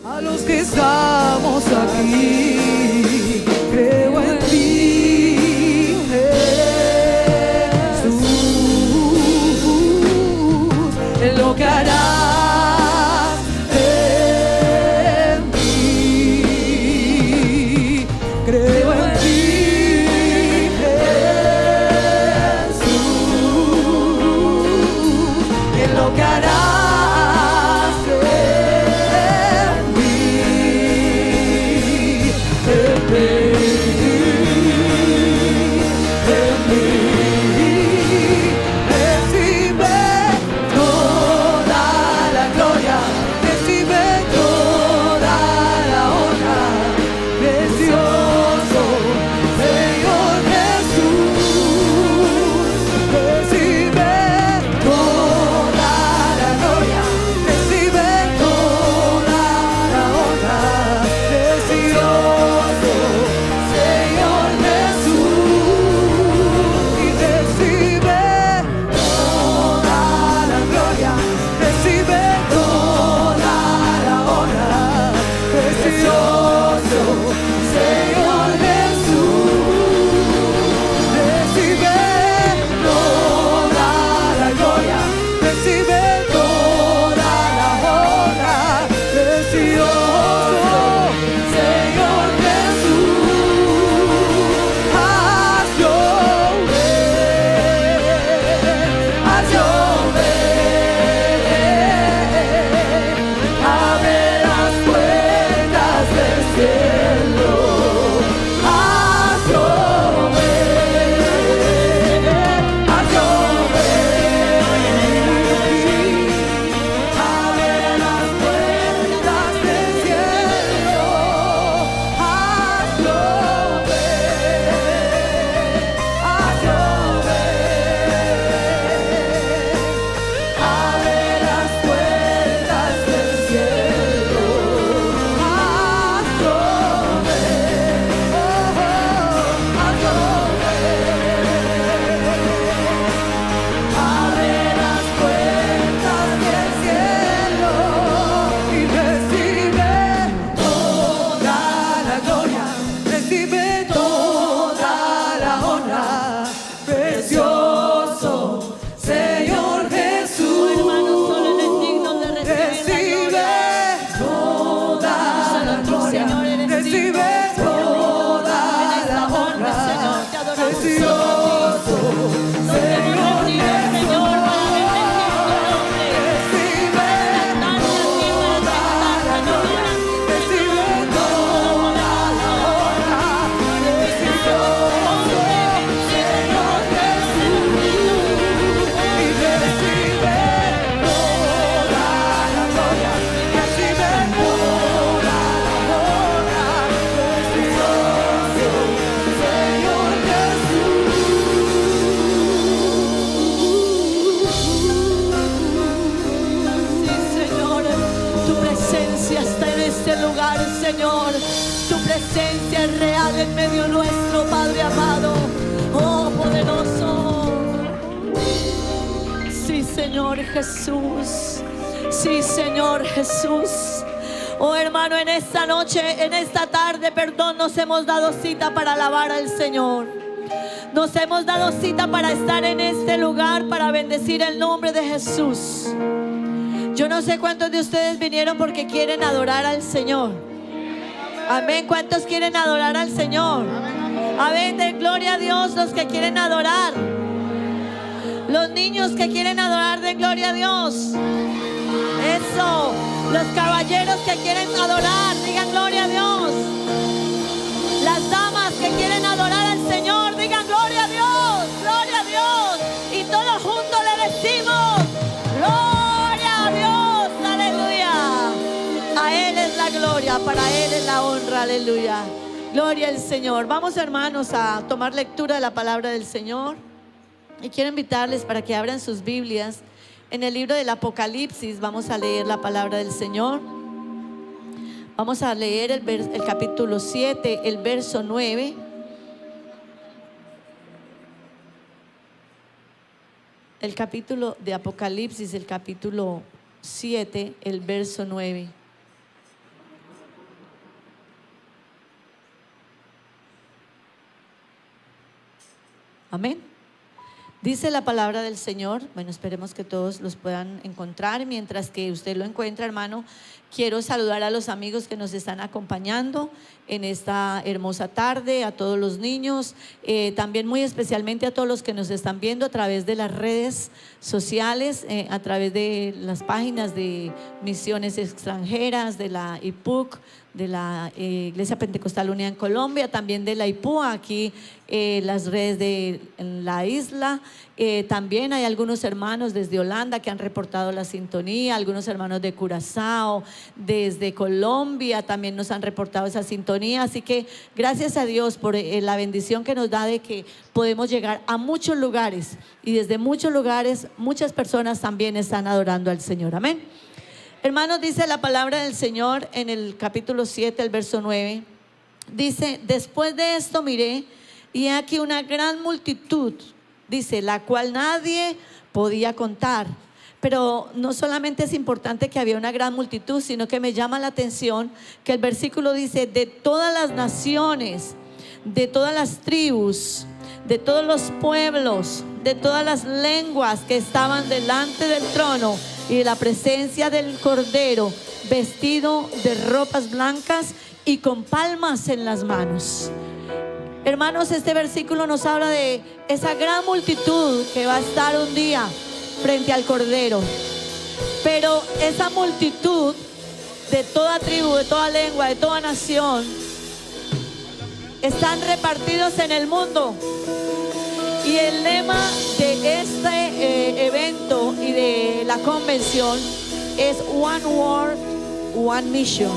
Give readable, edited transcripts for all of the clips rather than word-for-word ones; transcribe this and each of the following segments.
A los que estamos aquí, creo en ti, Jesús, en lo que harás en mí. Creo en ti, Jesús, en lo que harás. Señor, tu presencia es real en medio nuestro, Padre amado. Oh, poderoso. Sí, Señor Jesús. Sí, Señor Jesús. Oh, hermano, en esta noche, en esta tarde, perdón, nos hemos dado cita para alabar al Señor. Nos hemos dado cita para estar en este lugar, para bendecir el nombre de Jesús. Yo no sé cuántos de ustedes vinieron porque quieren adorar al Señor. Amén. ¿Cuántos quieren adorar al Señor? Amén. Den gloria a Dios los que quieren adorar. Los niños que quieren adorar, den gloria a Dios. Eso. Los caballeros que quieren adorar, digan gloria a Dios. Las damas que quieren adorar al Señor, digan gloria a Dios. Gloria a Dios. Y todos juntos le decimos gloria a Dios. Aleluya. A Él es la gloria, para Él es la honra. Aleluya. Gloria al Señor. Vamos, hermanos, a tomar lectura de la palabra del Señor. Y quiero invitarles para que abran sus Biblias en el libro del Apocalipsis. Vamos a leer la palabra del Señor. Vamos a leer el capítulo 7, el verso 9. El capítulo de Apocalipsis, el capítulo 7, el verso 9. Amén. Dice la palabra del Señor. Bueno, esperemos que todos los puedan encontrar. Mientras que usted lo encuentra, hermano, quiero saludar a los amigos que nos están acompañando en esta hermosa tarde, a todos los niños, también muy especialmente a todos los que nos están viendo a través de las redes sociales, a través de las páginas de misiones extranjeras, de la IPUC, de la Iglesia Pentecostal Unida en Colombia, también de la IPUA, aquí las redes de la isla. También hay algunos hermanos desde Holanda que han reportado la sintonía, algunos hermanos de Curazao, desde Colombia también nos han reportado esa sintonía. Así que gracias a Dios por la bendición que nos da de que podemos llegar a muchos lugares, y desde muchos lugares muchas personas también están adorando al Señor. Amén. Hermanos, dice la palabra del Señor en el capítulo 7, el verso 9. Dice: después de esto miré, y he aquí una gran multitud, dice, la cual nadie podía contar. Pero no solamente es importante que había una gran multitud, sino que me llama la atención que el versículo dice: de todas las naciones, de todas las tribus, de todos los pueblos, de todas las lenguas que estaban delante del trono y de la presencia del Cordero, vestido de ropas blancas y con palmas en las manos. Hermanos, este versículo nos habla de esa gran multitud que va a estar un día frente al Cordero. Pero esa multitud de toda tribu, de toda lengua, de toda nación, están repartidos en el mundo. Y el lema de este evento y de la convención es One World, One Mission.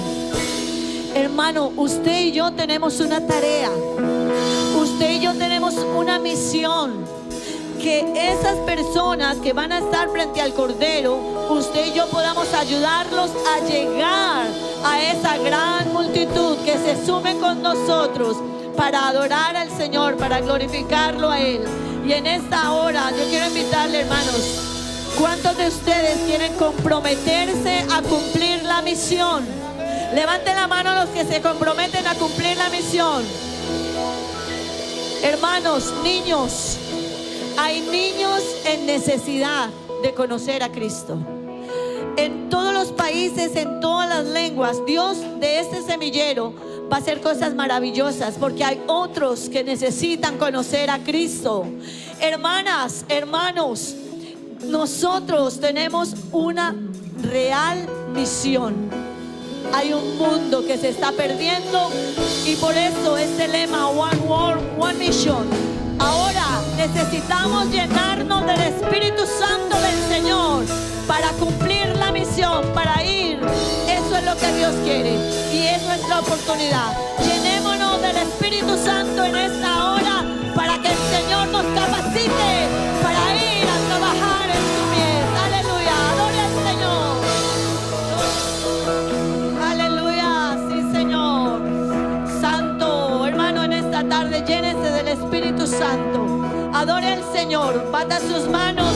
Hermano, usted y yo tenemos una tarea. Usted y yo tenemos una misión. Que esas personas que van a estar frente al Cordero, usted y yo podamos ayudarlos a llegar a esa gran multitud que se sume con nosotros para adorar al Señor, para glorificarlo a Él. Y en esta hora yo quiero invitarle, hermanos, ¿cuántos de ustedes quieren comprometerse a cumplir la misión? Levanten la mano los que se comprometen a cumplir la misión. Hermanos, niños, hay niños en necesidad de conocer a Cristo. En todos los países, en todas las lenguas, Dios de este semillero va a hacer cosas maravillosas, porque hay otros que necesitan conocer a Cristo. Hermanas, hermanos, nosotros tenemos una real misión. Hay un mundo que se está perdiendo, y por eso este lema One World, One Mission. Ahora necesitamos llenarnos del Espíritu Santo del Señor para cumplir la misión, para ir. Eso es lo que Dios quiere, y eso es la oportunidad. Llenémonos del Espíritu Santo en esta hora para que el Señor nos capacite para ir a trabajar en su mies. Aleluya, adore al Señor. Aleluya, sí, Señor. Santo, hermano, en esta tarde llénese del Espíritu Santo. Adore al Señor, bata sus manos.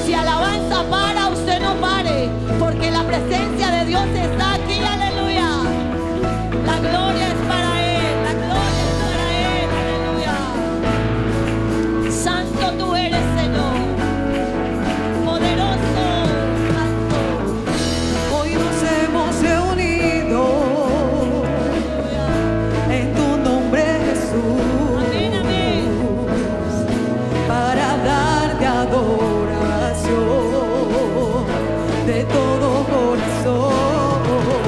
Si alabanza para, usted no pare, porque la presencia de Dios está aquí. Aleluya. La gloria es para Él, la gloria es para Él. Aleluya. Santo tú eres, Señor. Poderoso, santo. Hoy nos hemos reunido en tu nombre, Jesús. Amén, amén. Para darte adoración de todo corazón.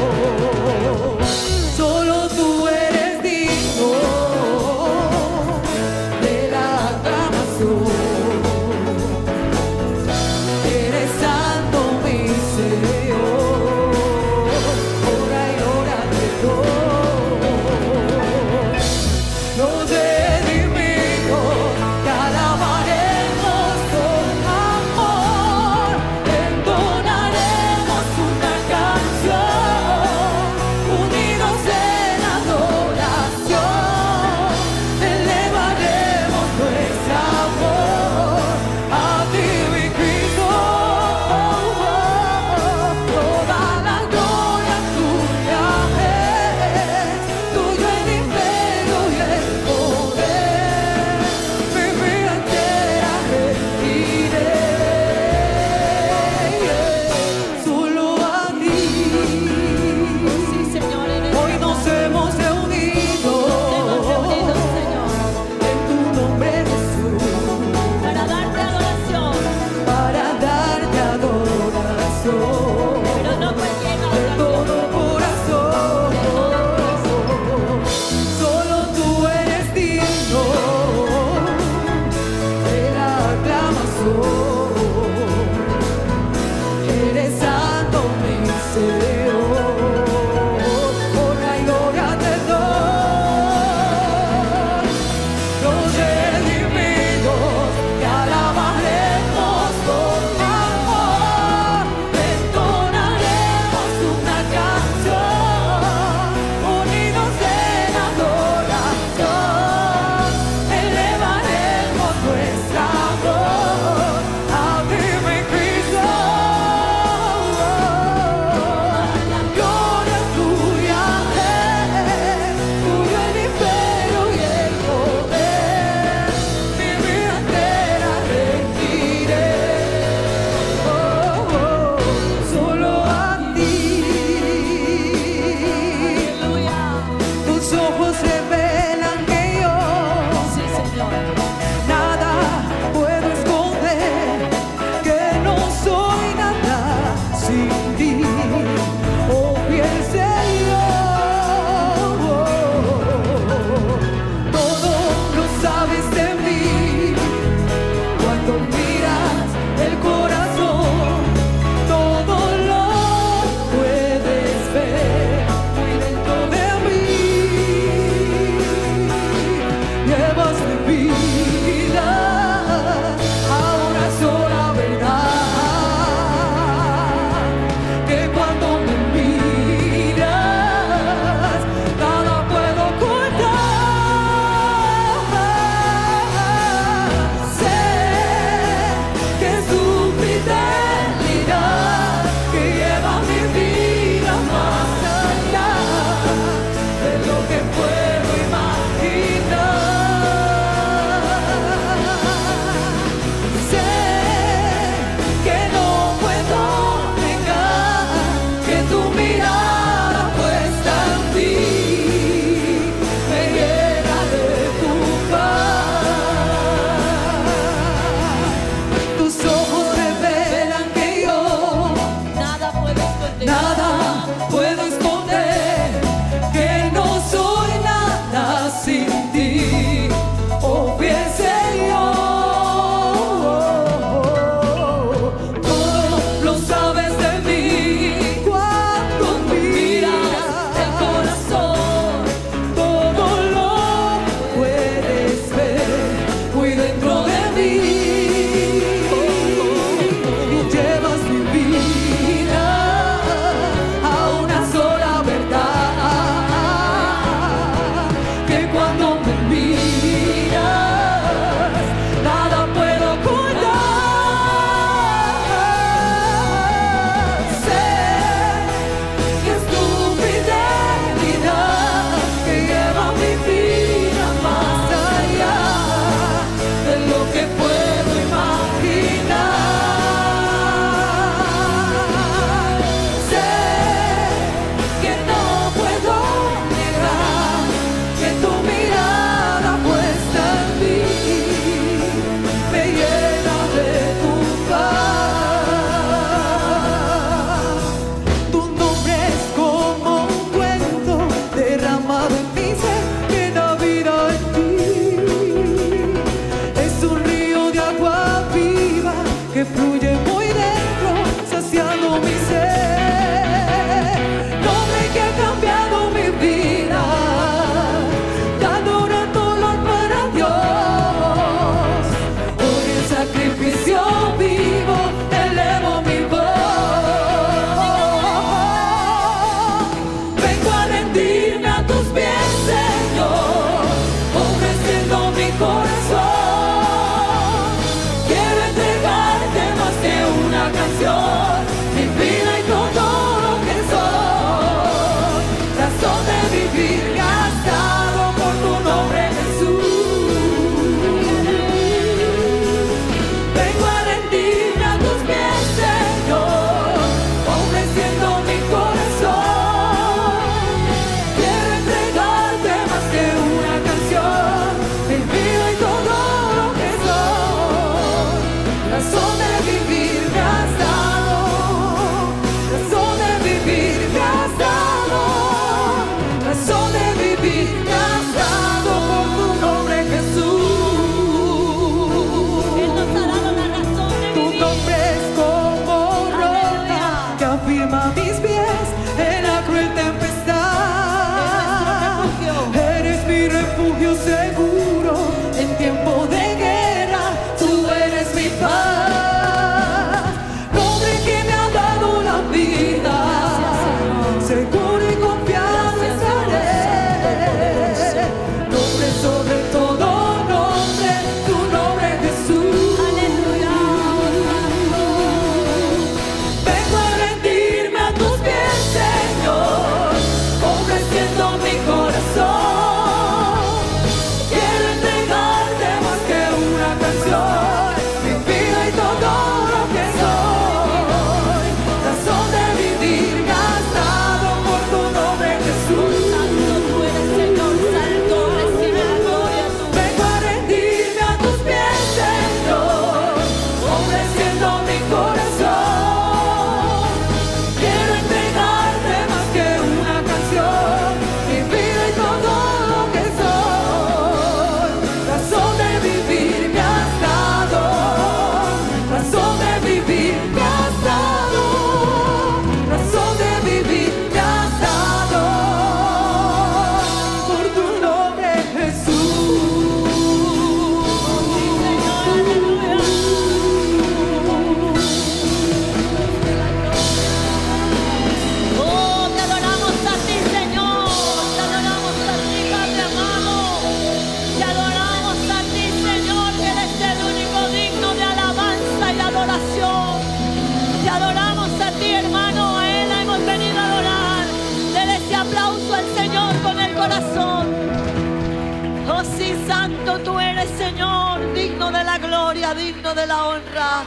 eres, Señor, digno de la gloria, digno de la honra.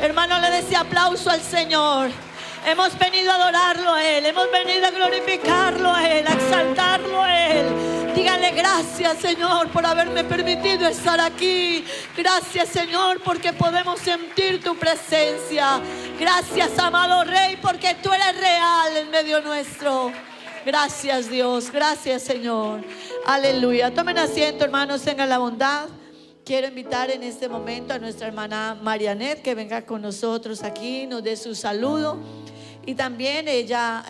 Hermano, le dé ese aplauso al Señor. Hemos venido a adorarlo a Él, hemos venido a glorificarlo a Él, a exaltarlo a Él. Dígale gracias, Señor, por haberme permitido estar aquí. Gracias, Señor, porque podemos sentir tu presencia. Gracias, amado Rey, porque tú eres real en medio nuestro. Gracias, Dios. Gracias, Señor. Aleluya. Tomen asiento, hermanos, tengan la bondad. Quiero invitar en este momento a nuestra hermana Marianet que venga con nosotros aquí, nos dé su saludo. Y también ella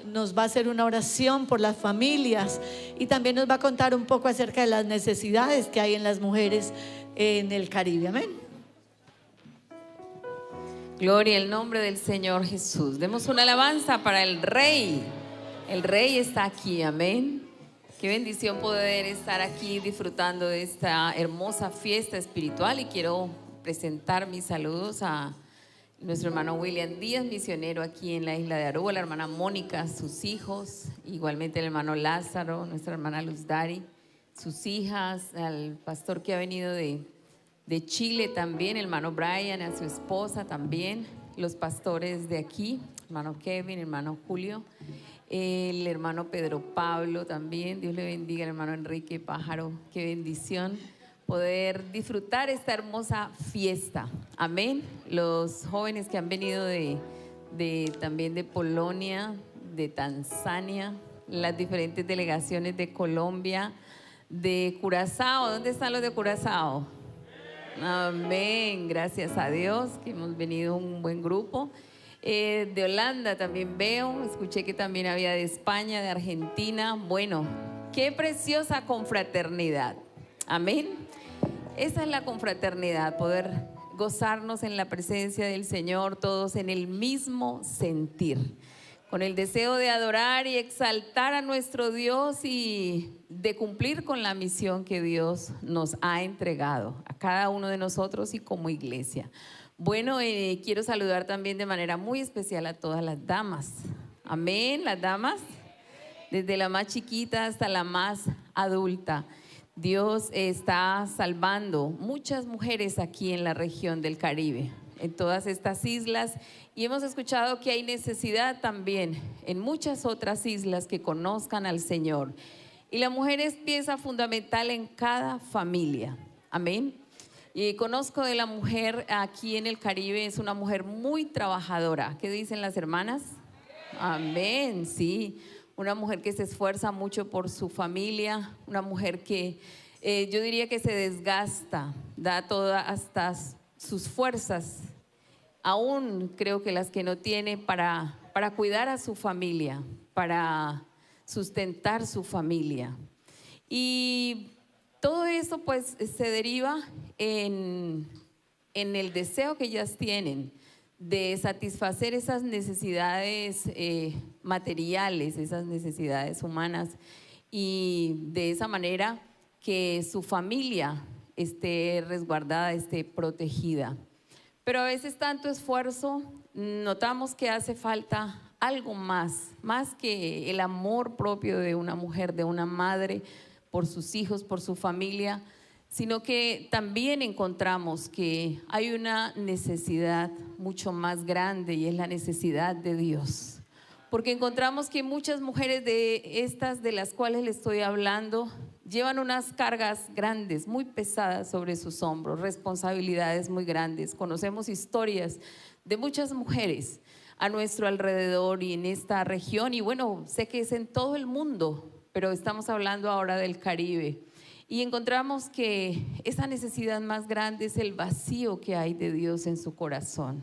nos va a hacer una oración por las familias y también nos va a contar un poco acerca de las necesidades que hay en las mujeres en el Caribe. Amén. Gloria al nombre del Señor Jesús. Demos una alabanza para el Rey. El Rey está aquí, amén. Qué bendición poder estar aquí disfrutando de esta hermosa fiesta espiritual. Y quiero presentar mis saludos a nuestro hermano William Díaz, misionero aquí en la isla de Aruba, la hermana Mónica, sus hijos, igualmente el hermano Lázaro, nuestra hermana Luz Dari, sus hijas, al pastor que ha venido de Chile también, el hermano Brian, a su esposa también, los pastores de aquí, hermano Kevin, hermano Julio, el hermano Pedro Pablo también. Dios le bendiga al hermano Enrique Pájaro. Qué bendición poder disfrutar esta hermosa fiesta, amén. Los jóvenes que han venido también de Polonia, de Tanzania, las diferentes delegaciones de Colombia, de Curazao. ¿Dónde están los de Curazao? Amén, gracias a Dios que hemos venido un buen grupo. De Holanda también veo, escuché que también había de España, de Argentina. Bueno, qué preciosa confraternidad, amén. Esa es la confraternidad, poder gozarnos en la presencia del Señor, todos en el mismo sentir, con el deseo de adorar y exaltar a nuestro Dios y de cumplir con la misión que Dios nos ha entregado a cada uno de nosotros y como iglesia. Bueno, quiero saludar también de manera muy especial a todas las damas. Amén, las damas, desde la más chiquita hasta la más adulta. Dios está salvando muchas mujeres aquí en la región del Caribe, en todas estas islas, y hemos escuchado que hay necesidad también en muchas otras islas que conozcan al Señor. Y la mujer es pieza fundamental en cada familia. Amén. Y conozco de la mujer aquí en el Caribe, es una mujer muy trabajadora. ¿Qué dicen las hermanas? Amén, sí. Una mujer que se esfuerza mucho por su familia, una mujer que yo diría que se desgasta, da todas hasta sus fuerzas, aún creo que las que no tiene para cuidar a su familia, para sustentar su familia. Y todo eso pues se deriva en el deseo que ellas tienen de satisfacer esas necesidades materiales, esas necesidades humanas, y de esa manera que su familia esté resguardada, esté protegida. Pero a veces tanto esfuerzo, notamos que hace falta algo más que el amor propio de una mujer, de una madre, por sus hijos, por su familia, sino que también encontramos que hay una necesidad mucho más grande, y es la necesidad de Dios. Porque encontramos que muchas mujeres de las cuales le estoy hablando llevan unas cargas grandes, muy pesadas sobre sus hombros, responsabilidades muy grandes. Conocemos historias de muchas mujeres a nuestro alrededor y en esta región, y bueno, sé que es en todo el mundo, pero estamos hablando ahora del Caribe. Y encontramos que esa necesidad más grande es el vacío que hay de Dios en su corazón.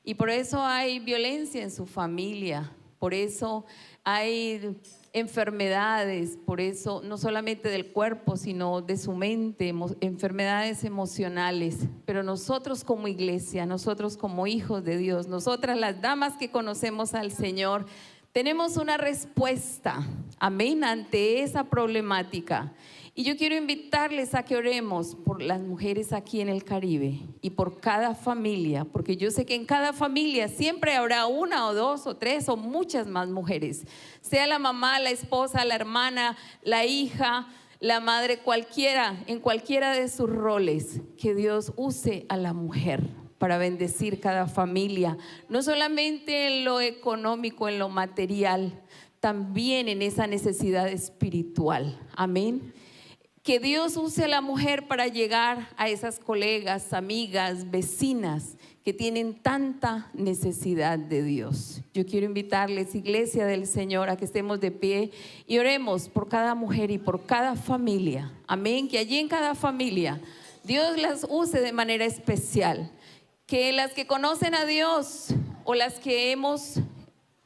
Y por eso hay violencia en su familia, por eso hay enfermedades, por eso no solamente del cuerpo, sino de su mente, enfermedades emocionales. Pero nosotros como iglesia, nosotros como hijos de Dios, nosotras las damas que conocemos al Señor, tenemos una respuesta, amén, ante esa problemática. Y yo quiero invitarles a que oremos por las mujeres aquí en el Caribe y por cada familia, porque yo sé que en cada familia siempre habrá una o dos o tres o muchas más mujeres, sea la mamá, la esposa, la hermana, la hija, la madre cualquiera, en cualquiera de sus roles, que Dios use a la mujer para bendecir cada familia, no solamente en lo económico, en lo material, también en esa necesidad espiritual. Amén. Que Dios use a la mujer para llegar a esas colegas, amigas, vecinas que tienen tanta necesidad de Dios. Yo quiero invitarles, Iglesia del Señor, a que estemos de pie y oremos por cada mujer y por cada familia. Amén. Que allí en cada familia Dios las use de manera especial. Que las que conocen a Dios o las que hemos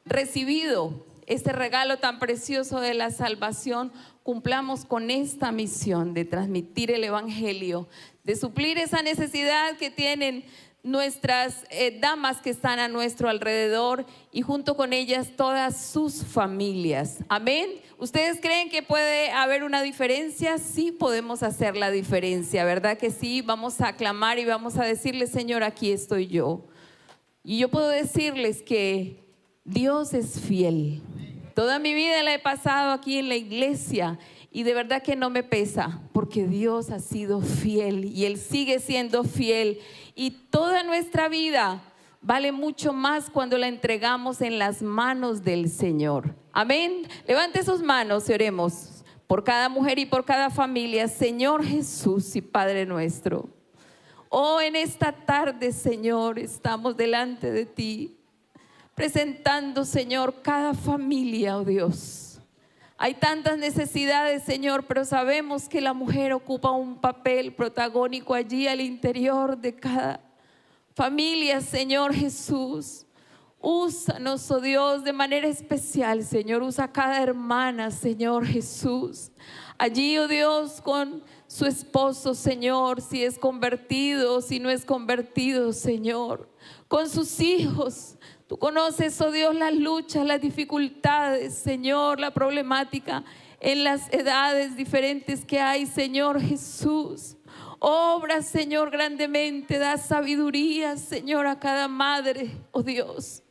recibido este regalo tan precioso de la salvación, cumplamos con esta misión de transmitir el evangelio, de suplir esa necesidad que tienen nuestras damas que están a nuestro alrededor y junto con ellas todas sus familias. Amén. ¿Ustedes creen que puede haber una diferencia? Sí, podemos hacer la diferencia, ¿verdad que sí? Vamos a clamar y vamos a decirle: Señor, aquí estoy yo. Y yo puedo decirles que Dios es fiel. Toda mi vida la he pasado aquí en la iglesia y de verdad que no me pesa, porque Dios ha sido fiel y Él sigue siendo fiel. Y toda nuestra vida vale mucho más cuando la entregamos en las manos del Señor. Amén. Levante sus manos y oremos por cada mujer y por cada familia. Señor Jesús y Padre nuestro, oh, en esta tarde, Señor, estamos delante de ti, presentando, Señor, cada familia, oh Dios. Hay tantas necesidades, Señor, pero sabemos que la mujer ocupa un papel protagónico allí al interior de cada familia, Señor Jesús. Úsanos, oh Dios, de manera especial, Señor. Usa a cada hermana, Señor Jesús. Allí, oh Dios, con su esposo, Señor, si es convertido, si no es convertido, Señor. Con sus hijos. Tú conoces, oh Dios, las luchas, las dificultades, Señor, la problemática en las edades diferentes que hay, Señor Jesús. Obra, Señor, grandemente, da sabiduría, Señor, a cada madre, oh Dios.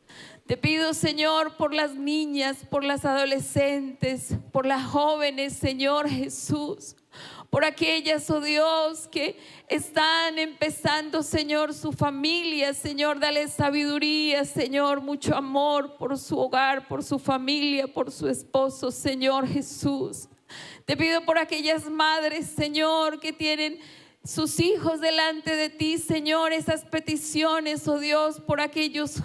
Te pido, Señor, por las niñas, por las adolescentes, por las jóvenes, Señor Jesús. Por aquellas, oh Dios, que están empezando, Señor, su familia. Señor, dale sabiduría, Señor, mucho amor por su hogar, por su familia, por su esposo, Señor Jesús. Te pido por aquellas madres, Señor, que tienen sus hijos delante de ti, Señor, esas peticiones, oh Dios, por aquellos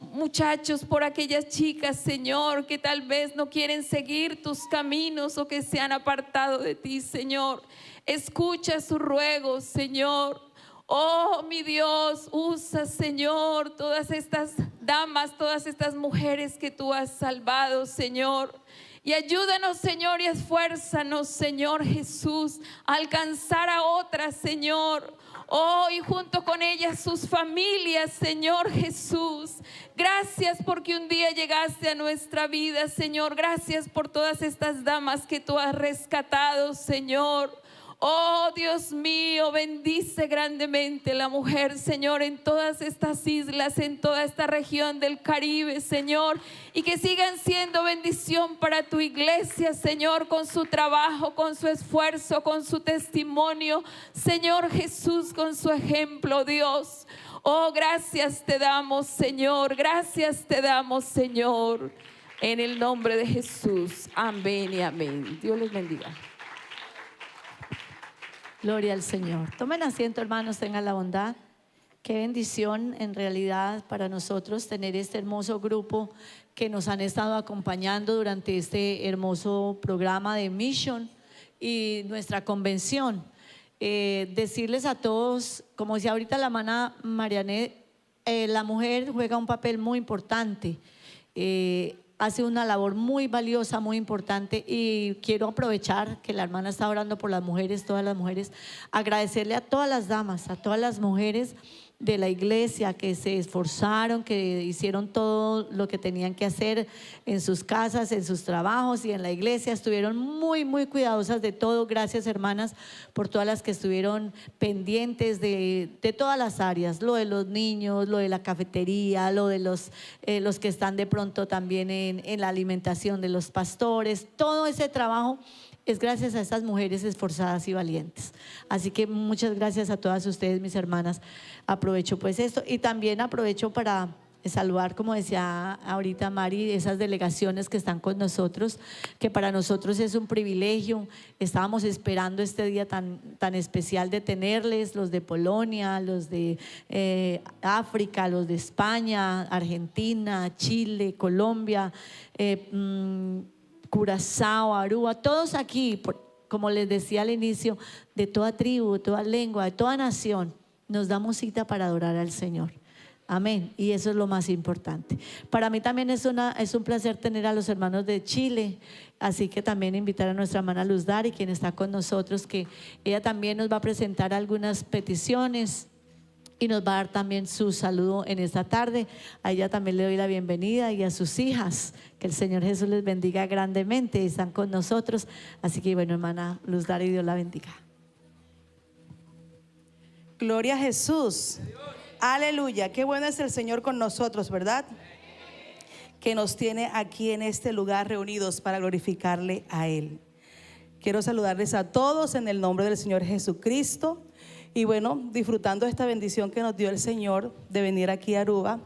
muchachos, por aquellas chicas, Señor, que tal vez no quieren seguir tus caminos o que se han apartado de ti, Señor. Escucha sus ruegos, Señor. Oh, mi Dios, usa, Señor, todas estas damas, todas estas mujeres que tú has salvado, Señor. Y ayúdanos, Señor, y esfuérzanos, Señor Jesús, a alcanzar a otras, Señor. Oh, y junto con ellas sus familias, Señor Jesús. Gracias porque un día llegaste a nuestra vida, Señor. Gracias por todas estas damas que tú has rescatado, Señor. Oh, Dios mío, bendice grandemente la mujer, Señor, en todas estas islas, en toda esta región del Caribe, Señor, y que sigan siendo bendición para tu iglesia, Señor, con su trabajo, con su esfuerzo, con su testimonio, Señor Jesús, con su ejemplo, Dios. Oh, gracias te damos, Señor, gracias te damos, Señor, en el nombre de Jesús. Amén y amén. Dios les bendiga. Gloria al Señor. Tomen asiento, hermanos, tengan la bondad. Qué bendición en realidad para nosotros tener este hermoso grupo que nos han estado acompañando durante este hermoso programa de Mission y nuestra convención. Decirles a todos, como decía ahorita la hermana Marianet, la mujer juega un papel muy importante. Hace una labor muy valiosa, muy importante, y quiero aprovechar que la hermana está orando por las mujeres, todas las mujeres, agradecerle a todas las damas, a todas las mujeres de la iglesia que se esforzaron, que hicieron todo lo que tenían que hacer en sus casas, en sus trabajos y en la iglesia. Estuvieron muy, muy cuidadosas de todo. Gracias, hermanas, por todas las que estuvieron pendientes de todas las áreas, lo de los niños, lo de la cafetería, lo de los que están de pronto también en la alimentación de los pastores. Todo ese trabajo es gracias a estas mujeres esforzadas y valientes. Así que muchas gracias a todas ustedes, mis hermanas. Aprovecho pues esto y también aprovecho para saludar, como decía ahorita Mari, esas delegaciones que están con nosotros, que para nosotros es un privilegio. Estábamos esperando este día tan especial de tenerles, los de Polonia, los de África, los de España, Argentina, Chile, Colombia, Curazao, Aruba, todos aquí, como les decía al inicio, de toda tribu, de toda lengua, de toda nación, nos damos cita para adorar al Señor. Amén. Y eso es lo más importante. Para mí también es un placer tener a los hermanos de Chile, así que también invitar a nuestra hermana Luz Dari, quien está con nosotros, que ella también nos va a presentar algunas peticiones y nos va a dar también su saludo en esta tarde. A ella también le doy la bienvenida y a sus hijas, que el Señor Jesús les bendiga grandemente, están con nosotros. Así que bueno, hermana Luz Dari, Dios la bendiga. Gloria a Jesús. Aleluya, qué bueno es el Señor con nosotros, ¿verdad? Que nos tiene aquí en este lugar reunidos para glorificarle a Él. Quiero saludarles a todos en el nombre del Señor Jesucristo. Y bueno, disfrutando esta bendición que nos dio el Señor de venir aquí a Aruba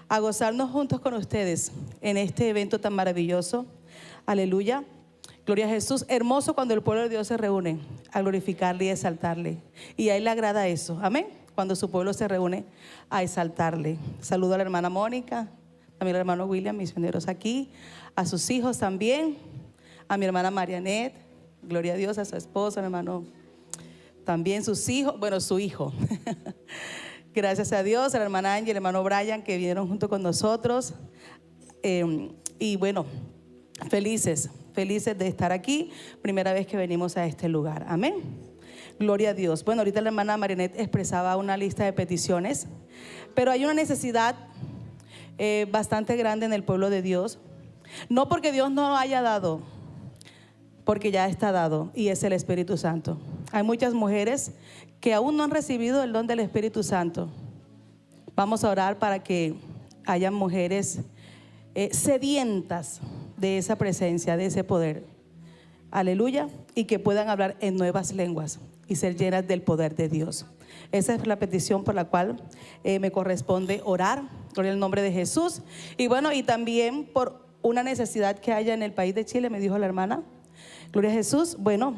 a gozarnos juntos con ustedes en este evento tan maravilloso. Aleluya, gloria a Jesús. Hermoso cuando el pueblo de Dios se reúne a glorificarle y exaltarle, y a Él le agrada eso, amén, cuando su pueblo se reúne a exaltarle. Saludo a la hermana Mónica, también al hermano William, misioneros aquí, a sus hijos también, a mi hermana Marianet, gloria a Dios, a su esposo, mi hermano también, sus hijos, bueno, su hijo. Gracias a Dios, a la hermana Angie, el hermano Brian, que vinieron junto con nosotros. Y bueno, felices de estar aquí. Primera vez que venimos a este lugar. Amén. Gloria a Dios. Bueno, ahorita la hermana Marianet expresaba una lista de peticiones, pero hay una necesidad bastante grande en el pueblo de Dios. No porque Dios no haya dado, porque ya está dado, y es el Espíritu Santo. Hay muchas mujeres que aún no han recibido el don del Espíritu Santo. Vamos a orar para que haya mujeres sedientas de esa presencia, de ese poder. Aleluya. Y que puedan hablar en nuevas lenguas y ser llenas del poder de Dios. Esa es la petición por la cual me corresponde orar, gloria al nombre de Jesús. Y bueno, y también por una necesidad que haya en el país de Chile, me dijo la hermana. Gloria a Jesús. Bueno,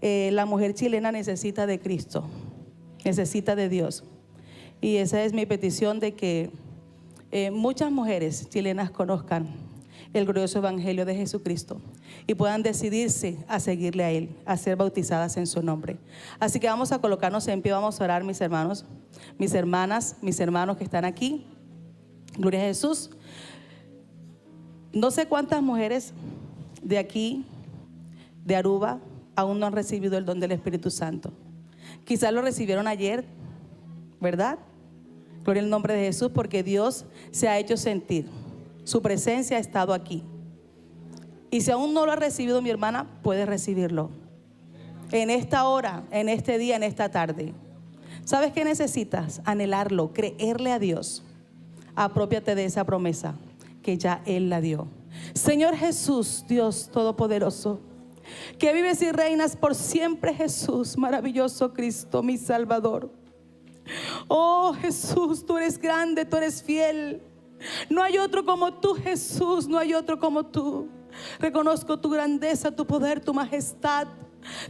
la mujer chilena necesita de Cristo, necesita de Dios. Y esa es mi petición, de que muchas mujeres chilenas conozcan el glorioso evangelio de Jesucristo y puedan decidirse a seguirle a Él, a ser bautizadas en su nombre. Así que vamos a colocarnos en pie, vamos a orar, mis hermanos, mis hermanas, mis hermanos que están aquí. Gloria a Jesús. No sé cuántas mujeres de aquí, de Aruba, aún no han recibido el don del Espíritu Santo. Quizás lo recibieron ayer, ¿verdad? Gloria al nombre de Jesús, porque Dios se ha hecho sentir. Su presencia ha estado aquí. Y si aún no lo ha recibido, mi hermana, puede recibirlo en esta hora, en este día, en esta tarde. ¿Sabes qué necesitas? Anhelarlo, creerle a Dios. Apropiate de esa promesa que ya Él la dio. Señor Jesús, Dios Todopoderoso, que vives y reinas por siempre, Jesús, maravilloso Cristo, mi Salvador. Oh Jesús, tú eres grande, tú eres fiel. No hay otro como tú, Jesús, no hay otro como tú. Reconozco tu grandeza, tu poder, tu majestad.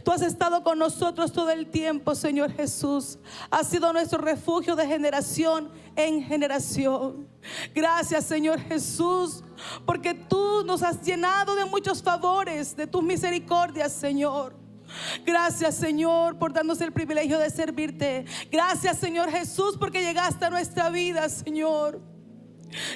Tú has estado con nosotros todo el tiempo, Señor Jesús. Has sido nuestro refugio de generación en generación. Gracias, Señor Jesús, porque tú nos has llenado de muchos favores, de tus misericordias, Señor. Gracias, Señor, por darnos el privilegio de servirte. Gracias, Señor Jesús, porque llegaste a nuestra vida, Señor.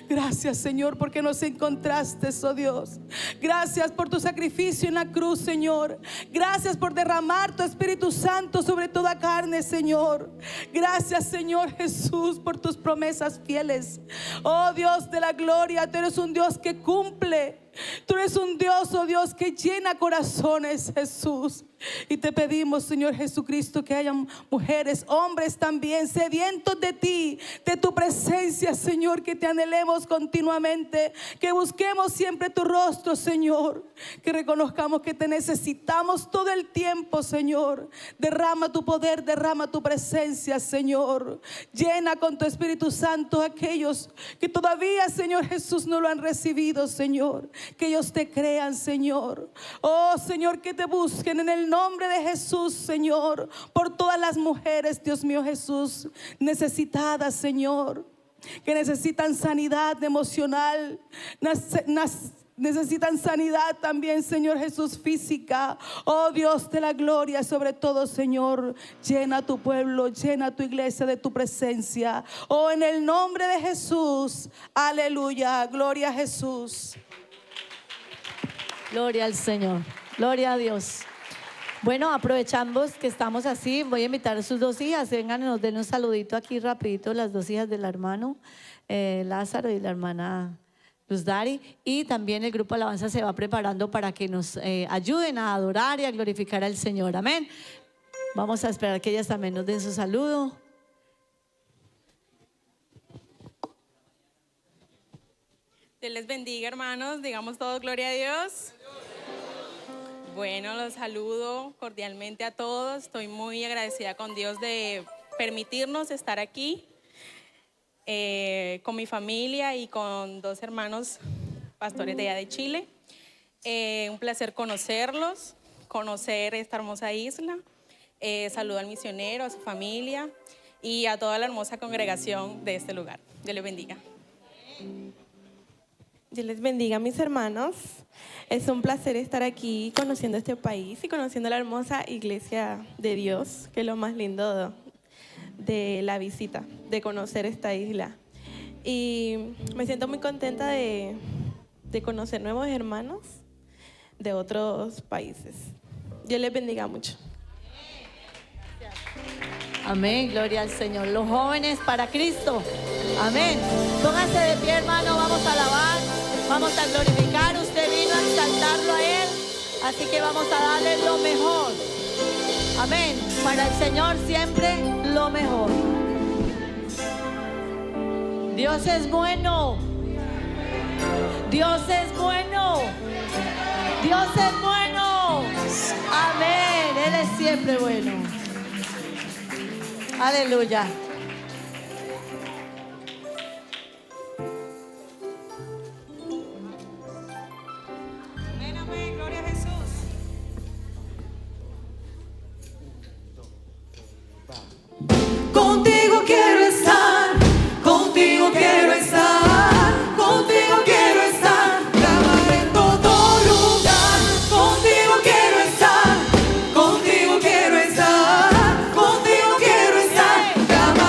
Gracias, Señor, porque nos encontraste, oh Dios. Gracias por tu sacrificio en la cruz, Señor. Gracias por derramar tu Espíritu Santo sobre toda carne, Señor. Gracias, Señor Jesús, por tus promesas fieles. Oh Dios de la gloria, tú eres un Dios que cumple. Tú eres un Dios, oh Dios, que llena corazones, Jesús. Y te pedimos, Señor Jesucristo, que hayan mujeres, hombres también, sedientos de ti, de tu presencia, Señor, que te anhelemos continuamente, que busquemos siempre tu rostro, Señor, que reconozcamos que te necesitamos todo el tiempo, Señor. Derrama tu poder, derrama tu presencia, Señor. Llena con tu Espíritu Santo a aquellos que todavía, Señor Jesús, no lo han recibido, Señor. Que ellos te crean, Señor. Oh, Señor, que te busquen en el nombre de Jesús, Señor, por todas las mujeres, Dios mío Jesús, necesitadas, Señor, que necesitan sanidad emocional, necesitan sanidad también, Señor Jesús, física. Oh Dios de la gloria, sobre todo, Señor, llena tu pueblo, llena tu iglesia de tu presencia. Oh, en el nombre de Jesús, aleluya, gloria a Jesús. Gloria al Señor, gloria a Dios. Bueno, aprovechamos que estamos así, voy a invitar a sus dos hijas, vengan y nos den un saludito aquí rapidito, las dos hijas del hermano Lázaro y la hermana Luz Dari. Y también el grupo Alabanza se va preparando para que nos ayuden a adorar y a glorificar al Señor, amén. Vamos a esperar que ellas también nos den su saludo. Dios les bendiga, hermanos, digamos todos gloria a Dios. Bueno, los saludo cordialmente a todos. Estoy muy agradecida con Dios de permitirnos estar aquí con mi familia y con dos hermanos pastores de allá de Chile. Un placer conocerlos, conocer esta hermosa isla. Saludo al misionero, a su familia y a toda la hermosa congregación de este lugar. Dios les bendiga. Dios les bendiga, mis hermanos. Es un placer estar aquí conociendo este país y conociendo la hermosa iglesia de Dios, que es lo más lindo de la visita, de conocer esta isla. Y me siento muy contenta de conocer nuevos hermanos de otros países. Dios les bendiga mucho. Amén, gloria al Señor. Los jóvenes para Cristo. Amén. Pónganse de pie, hermano, vamos a alabar, vamos a glorificar. Usted vino a exaltarlo a Él, así que vamos a darle lo mejor. Amén. Para el Señor siempre lo mejor. Dios es bueno. Dios es bueno. Dios es bueno. Amén. Él es siempre bueno. Aleluya. Amén, amén, gloria a Jesús. Contigo quiero estar, contigo quiero estar, contigo quiero estar, grabar en todo lugar. Contigo quiero estar, contigo quiero estar, contigo quiero estar, grabar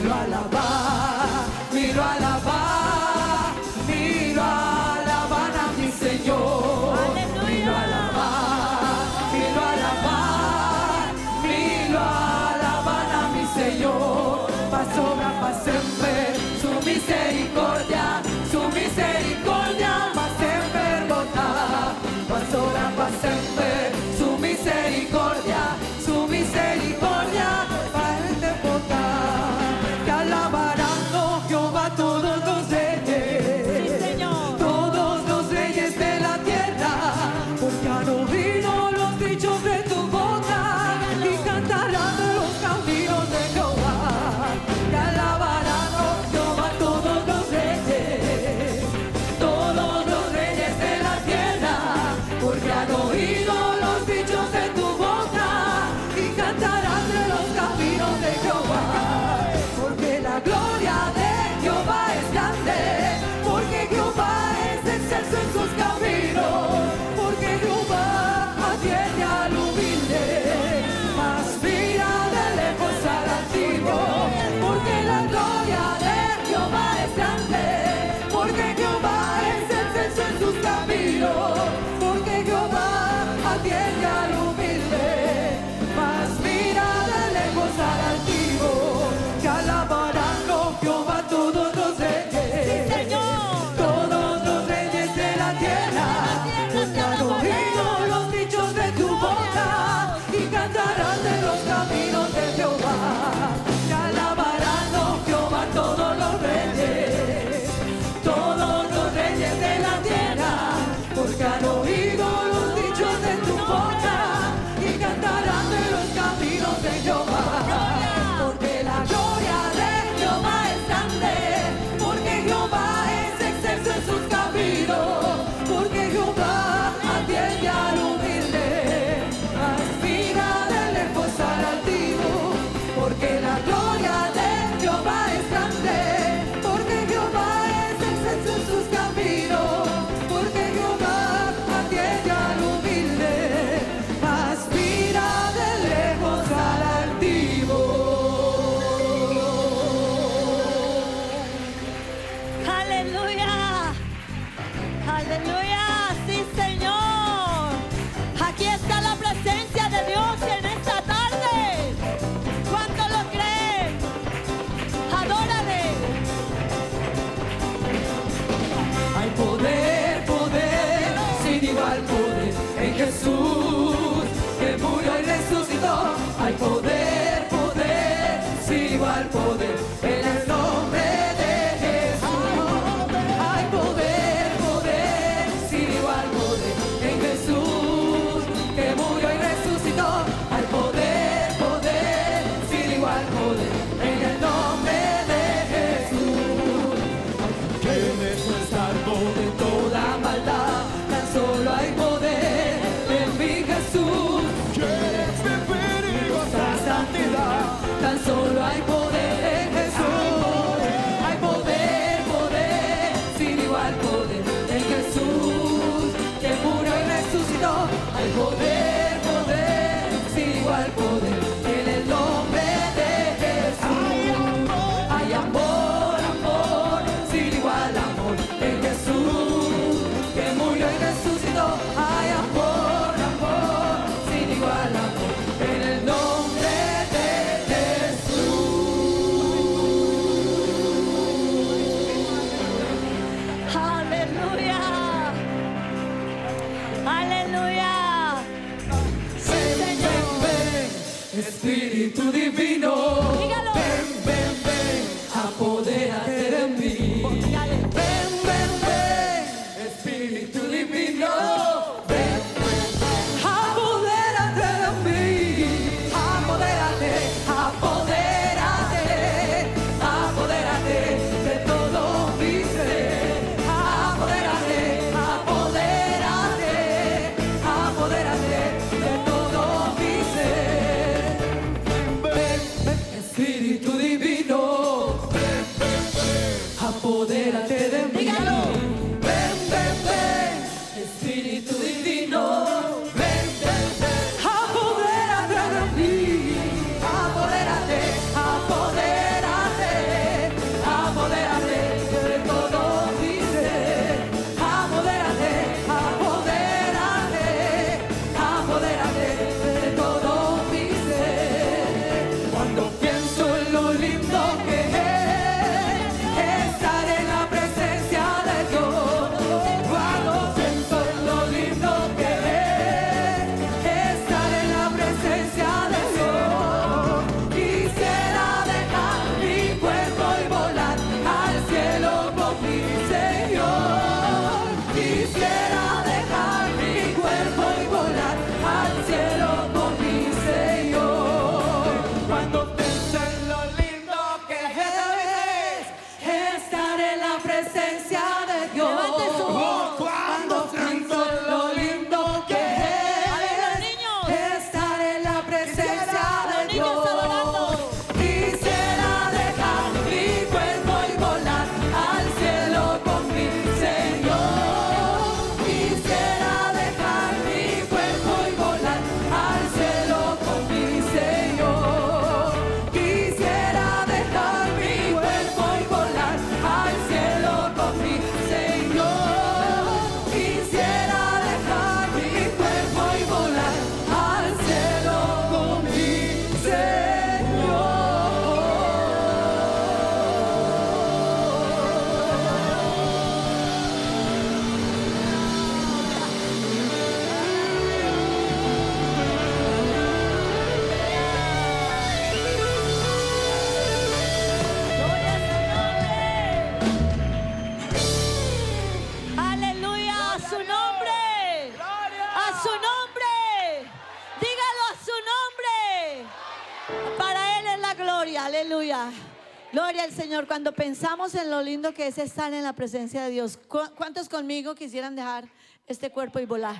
miro a alabar, miro a alabar, miro a alabar a mi Señor. Miro a alabar, miro a alabar, miro a alabar a mi Señor. Pa' sobra, pa' siempre, su misericordia va sempre votar. Pa' sobra, pa' siempre, su misericordia va sempre votar. Te alabarán, oh Jehová, todos los reyes, Sí, Señor. todos los reyes de la tierra, porque han oído los dichos de tu boca y cantarán de los caminos de Jehová. Te alabarán, oh Jehová, todos los reyes de la tierra, porque han oído los dichos de tu boca y cantarán de los caminos de Jehová. Porque la gloria de Jehová es grande, porque Jehová es excelso en sus caminos, porque Jehová atiende al humilde, mas mira de lejos al altivo. Porque la gloria de Jehová es grande, porque Jehová es excelso en sus caminos, porque Jehová atiende al humilde, mas mira de lejos al altivo. Que alabarán, oh Jehová, todos los reyes, Señor. todos los reyes de la tierra, porque han oído los dichos de tu boca y cantarán de los caminos de Jehová. Te alabarán, oh Jehová, todos los reyes de la tierra, porque han oído los dichos de tu boca y cantarán de los caminos de Jehová. Porque la gloria de Jehová es grande, porque Jehová es excelso en sus caminos, porque Jehová atiende al humilde, mas mira de lejos al altivo. Porque la gloria de Jehová es grande, porque Jehová es excelso en sus caminos, porque Jehová atiende al humilde, mas mira de lejos al altivo. Aleluya. Aleluya. Sí, Señor. Aquí está la presencia de Dios en esta tarde. ¿Cuánto lo creen? Adórale. Hay poder, poder, sin igual poder en Jesús, que murió y resucitó. Hay poder, poder, sin igual poder en el nombre de Jesús. Hay poder, poder, sin igual poder en Jesús, que murió y resucitó. Hay poder, poder, sin igual poder en el nombre de Jesús. Que dejó estar de toda maldad, tan solo hay poder en mi Jesús. Quieres vivir y gozar santidad, tan solo hay poder en Jesús. Hay poder, poder, sin igual poder en Jesús, que murió y resucitó. Hay poder, poder, sin igual poder en el nombre de Jesús. Hay amor, amor, sin igual amor en Jesús, que murió y resucitó. Hay amor, amor, sin igual amor en el nombre de Jesús. Aleluya. Aleluya. Sí, Ven, Señor. ven, ven, Espíritu Divino. Dígalo. Ven, ven, ven, apodérate de mí. Dígale. Ven, ven, ven, Espíritu Divino. Ven, ven, ven, apodérate de mí. Apodérate, apodérate, apodérate de todo mi ser. Apodérate, apodérate, apodérate de todo mi ser. Ven, ven, Espíritu Divino. Ven, ven, ven, apodérate de mí. Dígalo. Ven, ven, ven, Espíritu Divino. Ven, ven, ven, apodérate de mí. Apodérate, apodérate, presencia de Dios. Levante su voz. Cuando canto lo lindo que A ver, los es niños. estar en la presencia de Los niños adorando. Dios. Quisiera dejar mi cuerpo y volar al cielo con mi Señor. Quisiera dejar mi cuerpo y volar al cielo con mi Señor. Quisiera dejar mi cuerpo y volar al cielo con mi Señor. Quisiera dejar mi cuerpo y volar al cielo con mi Señor. Gloria a su nombre. Aleluya, a su nombre. A su nombre. Dígalo a su nombre. Para Él es la gloria, aleluya. Gloria al Señor. Cuando pensamos en lo lindo que es estar en la presencia de Dios, ¿cuántos conmigo quisieran dejar este cuerpo y volar?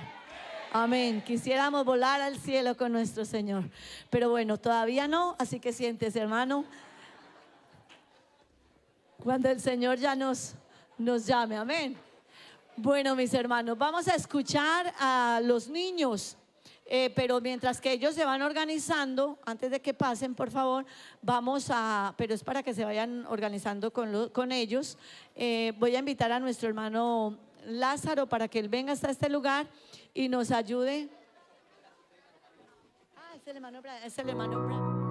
Amén. Quisiéramos volar al cielo con nuestro Señor. Pero bueno, todavía no, así que siéntese, hermano. Cuando el Señor ya nos llame, amén. Bueno, mis hermanos, vamos a escuchar a los niños, pero mientras que ellos se van organizando, antes de que pasen, por favor, pero es para que se vayan organizando con ellos. Voy a invitar a nuestro hermano Lázaro para que él venga hasta este lugar y nos ayude. Es el hermano Brian, es el hermano Brian.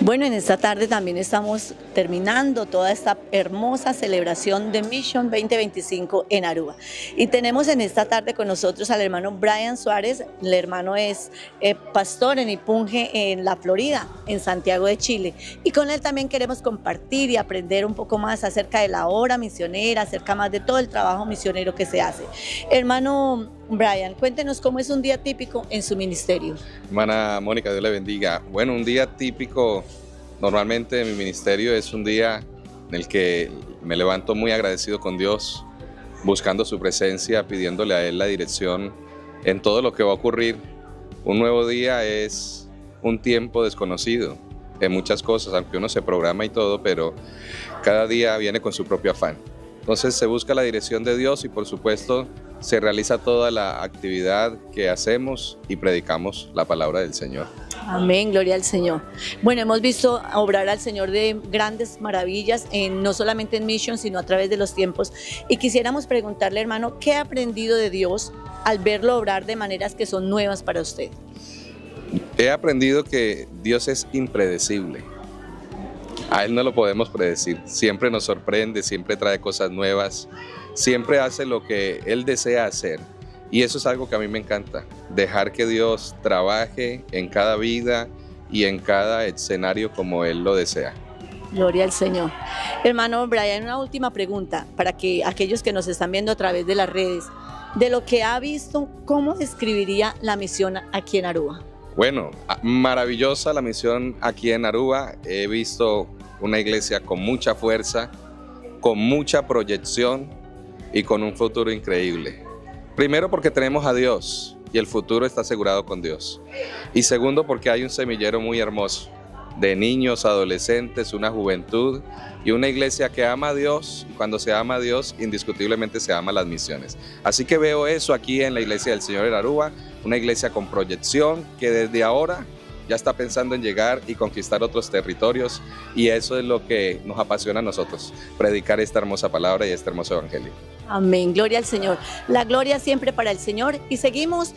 Bueno, en esta tarde también estamos terminando toda esta hermosa celebración de Mission 2025 en Aruba. Y tenemos en esta tarde con nosotros al hermano Brian Suárez. El hermano es pastor en Ipunge, en la Florida, en Santiago de Chile. Y con él también queremos compartir y aprender un poco más acerca de la obra misionera, acerca más de todo el trabajo misionero que se hace. Hermano Brian, cuéntenos cómo es un día típico en su ministerio. Hermana Mónica, Dios le bendiga. Bueno, un día típico normalmente en mi ministerio es un día en el que me levanto muy agradecido con Dios, buscando su presencia, pidiéndole a Él la dirección en todo lo que va a ocurrir. Un nuevo día es un tiempo desconocido en muchas cosas, aunque uno se programa y todo, pero cada día viene con su propio afán. Entonces se busca la dirección de Dios y por supuesto se realiza toda la actividad que hacemos y predicamos la palabra del Señor. Amén, gloria al Señor. Bueno, hemos visto obrar al Señor de grandes maravillas, no solamente en Mission, sino a través de los tiempos. Y quisiéramos preguntarle, hermano, ¿qué ha aprendido de Dios al verlo obrar de maneras que son nuevas para usted? He aprendido que Dios es impredecible. A Él no lo podemos predecir. Siempre nos sorprende, siempre trae cosas nuevas, siempre hace lo que Él desea hacer. Y eso es algo que a mí me encanta, dejar que Dios trabaje en cada vida y en cada escenario como Él lo desea. Gloria al Señor. Hermano Brian, una última pregunta para que aquellos que nos están viendo a través de las redes, de lo que ha visto, ¿cómo describiría la misión aquí en Aruba? Bueno, maravillosa la misión aquí en Aruba. He visto una iglesia con mucha fuerza, con mucha proyección y con un futuro increíble. Primero porque tenemos a Dios y el futuro está asegurado con Dios. Y segundo, porque hay un semillero muy hermoso de niños, adolescentes, una juventud y una iglesia que ama a Dios. Y cuando se ama a Dios, indiscutiblemente se ama las misiones. Así que veo eso aquí en la iglesia del Señor en Aruba, una iglesia con proyección que desde ahora ya está pensando en llegar y conquistar otros territorios, y eso es lo que nos apasiona a nosotros, predicar esta hermosa palabra y este hermoso evangelio. Amén, gloria al Señor. La gloria siempre para el Señor, y seguimos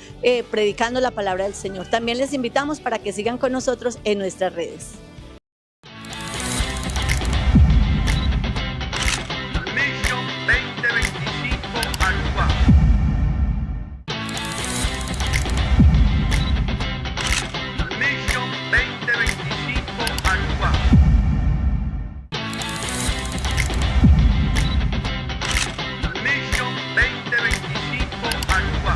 predicando la palabra del Señor. También les invitamos para que sigan con nosotros en nuestras redes. Mission 2025 Aruba. Mission 2025 Aruba. Mission 2025 Aruba.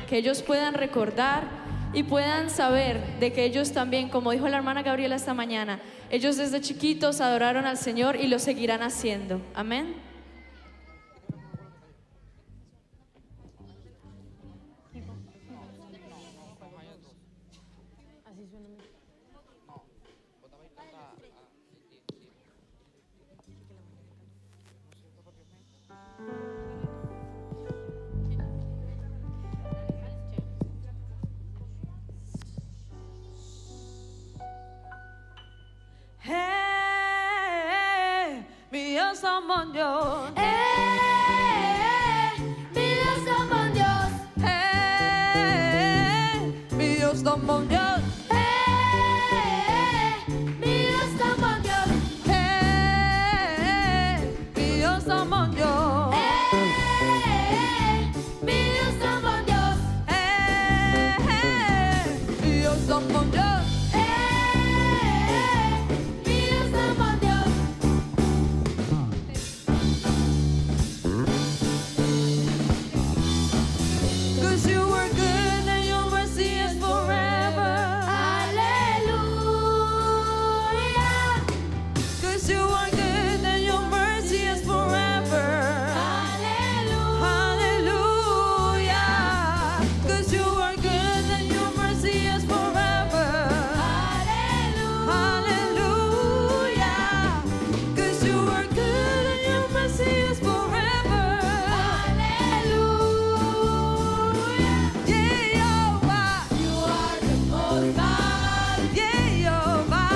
Que ellos puedan recordar y puedan saber de que ellos también, como dijo la hermana Gabriela esta mañana, ellos desde chiquitos adoraron al Señor y lo seguirán haciendo. Amén. Mi Dios somos Dios. Mi Dios somos Dios. Mi Dios somos Dios. Mi Dios somos Dios. Mi Dios somos Dios. Mi Dios somos Dios. Mi Dios somos Dios. Mi Dios somos Dios. 'Cause you were good and your mercy is forever. Aleluya. 'Cause you are good and your mercy is forever. Aleluya. Hallelujah. 'Cause you are good and your mercy is forever. Hallelujah. 'Cause you are good and your mercy is forever. Aleluya. Jehovah, You are the most high. Jehovah,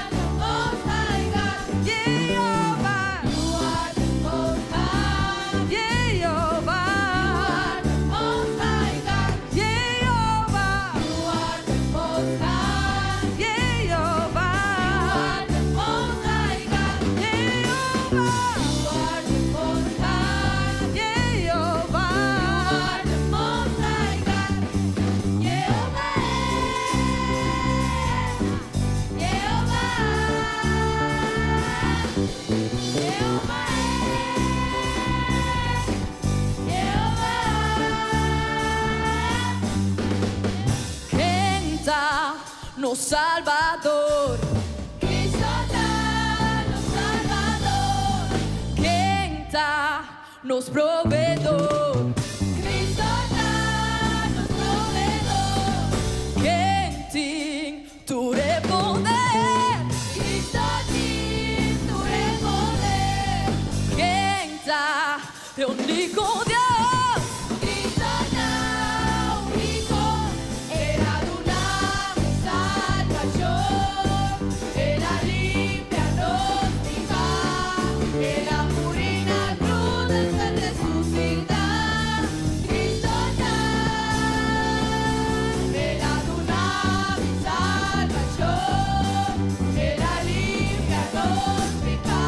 The most high God. Jehovah, You are the most high. Jehovah, The most high God. Jehovah, You are the most high. Jehovah, The most high God. Jehovah, You are the most high. Jehovah, The most high God. Jehovah. Canta, no Salvador. Cristo danos Salvador. Canta, nos proveedor. Cristo danos proveedor. Quem tu de poder. Cristo tu poder. Canta, é o único Deus. Cristo da único. Era una salvación. Era limpia nos viva. Era purina cruz de resucitar. Cristo da. Era una salvación. Era limpia nos viva.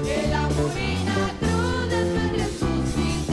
Era purina cruz de resucitar.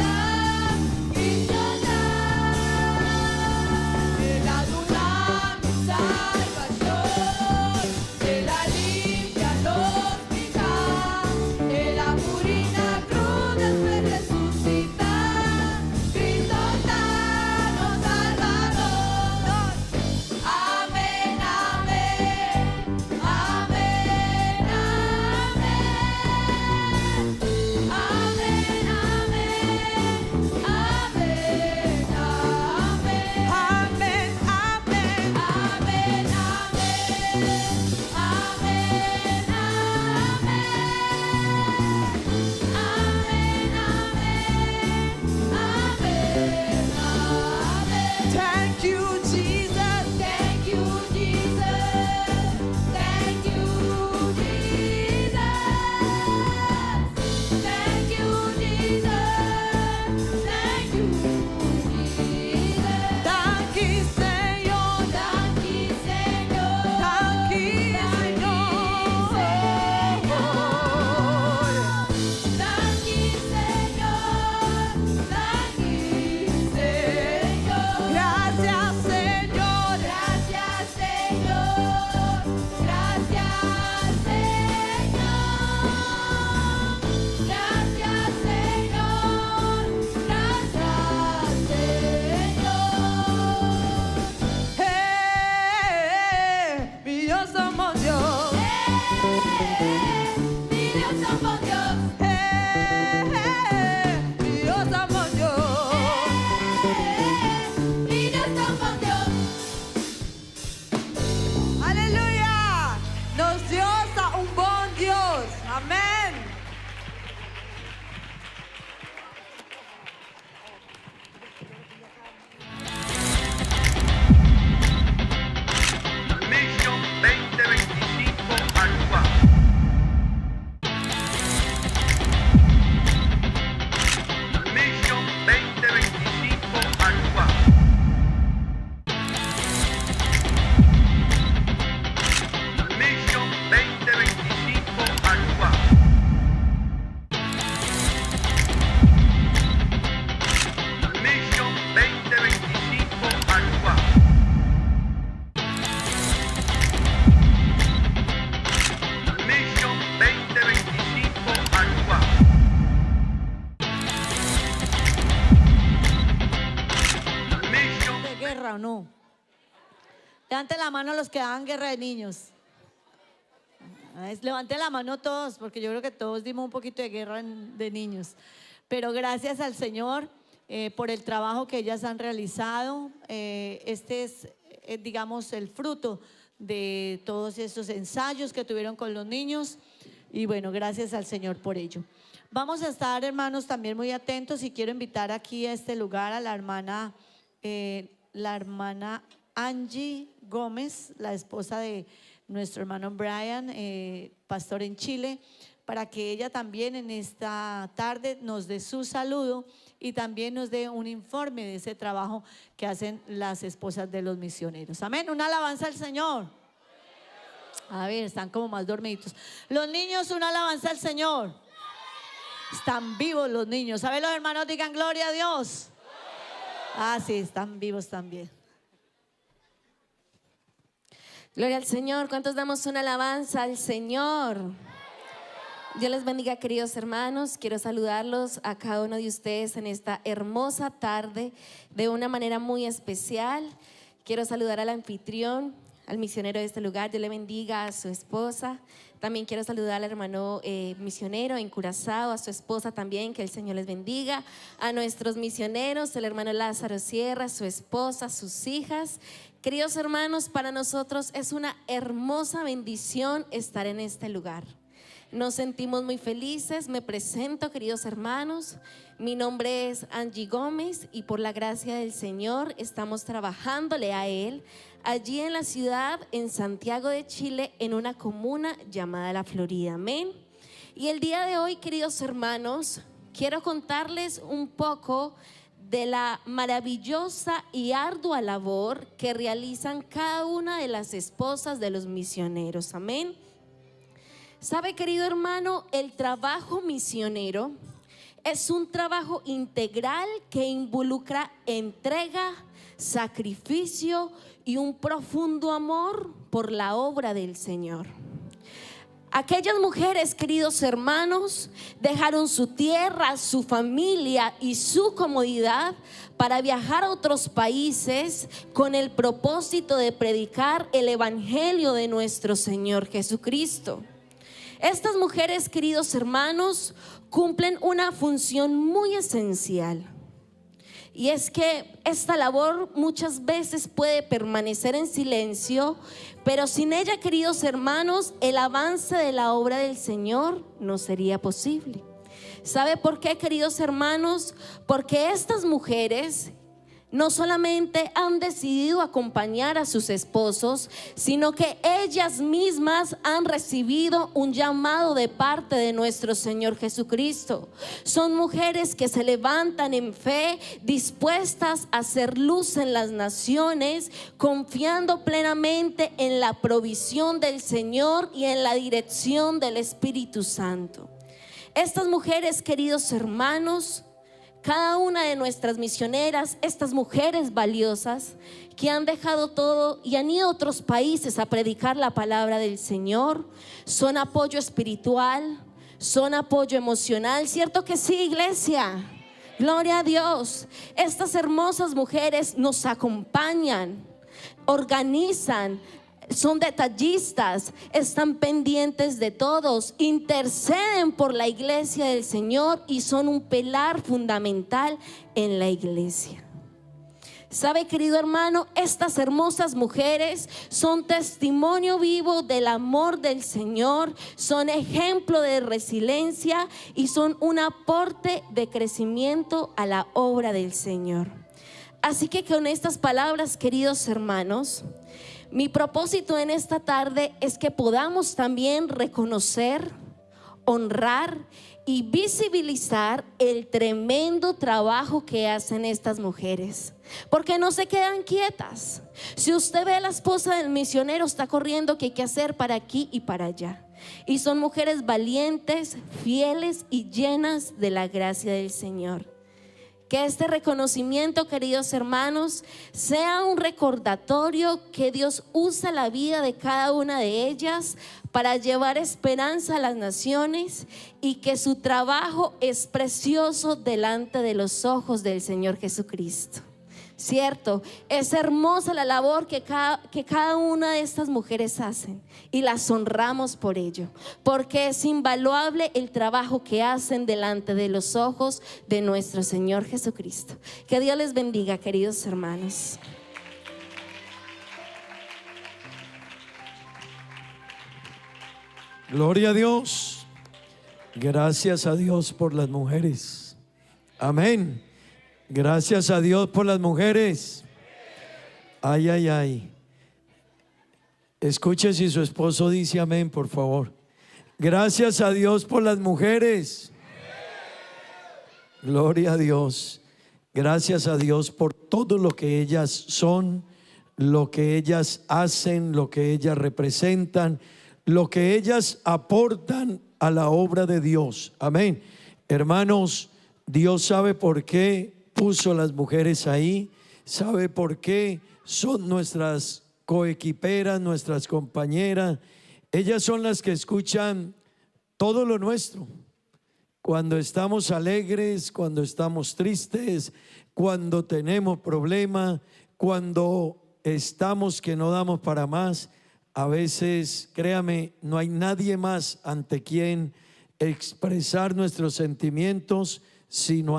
no? Levanten la mano los que dan guerra de niños. Levanten la mano todos, porque yo creo que todos dimos un poquito de guerra de niños. Pero gracias al Señor por el trabajo que ellas han realizado. Este es, digamos, el fruto de todos estos ensayos que tuvieron con los niños. Y bueno, gracias al Señor por ello. Vamos a estar, hermanos, también muy atentos, y quiero invitar aquí a este lugar a la hermana Angie Gómez, la esposa de nuestro hermano Brian, pastor en Chile, para que ella también en esta tarde nos dé su saludo y también nos dé un informe de ese trabajo que hacen las esposas de los misioneros. Amén, una alabanza al Señor. A ver, están como más dormiditos. Los niños, una alabanza al Señor. Están vivos los niños. ¿Saben los hermanos? Digan gloria a Dios. Ah, sí, están vivos también. Gloria al Señor. ¿Cuántos damos una alabanza al Señor? Dios les bendiga, queridos hermanos. Quiero saludarlos a cada uno de ustedes en esta hermosa tarde de una manera muy especial. Quiero saludar al anfitrión, al misionero de este lugar. Dios le bendiga, a su esposa. También quiero saludar al hermano misionero en Curazao, a su esposa también, que el Señor les bendiga. A nuestros misioneros, el hermano Lázaro Sierra, su esposa, sus hijas. Queridos hermanos, para nosotros es una hermosa bendición estar en este lugar. Nos sentimos muy felices. Me presento, queridos hermanos. Mi nombre es Angie Gómez y por la gracia del Señor estamos trabajándole a Él allí en la ciudad, en Santiago de Chile, en una comuna llamada La Florida. Amén. Y el día de hoy, queridos hermanos, quiero contarles un poco de la maravillosa y ardua labor que realizan cada una de las esposas de los misioneros. Amén. ¿Sabe, querido hermano? El trabajo misionero es un trabajo integral que involucra entrega, sacrificio y un profundo amor por la obra del Señor. Aquellas mujeres, queridos hermanos, dejaron su tierra, su familia y su comodidad para viajar a otros países con el propósito de predicar el evangelio de nuestro Señor Jesucristo. Estas mujeres, queridos hermanos, cumplen una función muy esencial. Y es que esta labor muchas veces puede permanecer en silencio, pero sin ella, queridos hermanos, el avance de la obra del Señor no sería posible. ¿Sabe por qué, queridos hermanos? Porque estas mujeres no solamente han decidido acompañar a sus esposos, sino que ellas mismas han recibido un llamado de parte de nuestro Señor Jesucristo. Son mujeres que se levantan en fe, dispuestas a hacer luz en las naciones, confiando plenamente en la provisión del Señor y en la dirección del Espíritu Santo. Estas mujeres, queridos hermanos, cada una de nuestras misioneras, estas mujeres valiosas que han dejado todo y han ido a otros países a predicar la palabra del Señor, son apoyo espiritual, son apoyo emocional. ¿Cierto que sí, iglesia? Gloria a Dios. Estas hermosas mujeres nos acompañan, organizan, son detallistas, están pendientes de todos, interceden por la iglesia del Señor y son un pilar fundamental en la iglesia. ¿Sabe, querido hermano? Estas hermosas mujeres son testimonio vivo del amor del Señor, son ejemplo de resiliencia y son un aporte de crecimiento a la obra del Señor. Así que con estas palabras, queridos hermanos, mi propósito en esta tarde es que podamos también reconocer, honrar y visibilizar el tremendo trabajo que hacen estas mujeres, porque no se quedan quietas. Si usted ve a la esposa del misionero, está corriendo que hay que hacer para aquí y para allá. Y son mujeres valientes, fieles y llenas de la gracia del Señor. Que este reconocimiento, queridos hermanos, sea un recordatorio que Dios usa la vida de cada una de ellas para llevar esperanza a las naciones y que su trabajo es precioso delante de los ojos del Señor Jesucristo. ¿cierto? Es hermosa la labor que cada una de estas mujeres hacen y las honramos por ello, porque es invaluable el trabajo que hacen delante de los ojos de nuestro Señor Jesucristo. Que Dios les bendiga, queridos hermanos. Gloria a Dios. Gracias a Dios por las mujeres. Amén. Gracias a Dios por las mujeres. Ay, ay, ay. Escuche si su esposo dice amén, por favor. Gracias a Dios por las mujeres. Gloria a Dios. Gracias a Dios por todo lo que ellas son, lo que ellas hacen, lo que ellas representan, lo que ellas aportan a la obra de Dios. Amén. Hermanos, Dios sabe por qué puso las mujeres ahí, sabe por qué son nuestras coequiperas, nuestras compañeras. Ellas son las que escuchan todo lo nuestro. Cuando estamos alegres, cuando estamos tristes, cuando tenemos problemas, cuando estamos que no damos para más. A veces, créame, no hay nadie más ante quien expresar nuestros sentimientos sino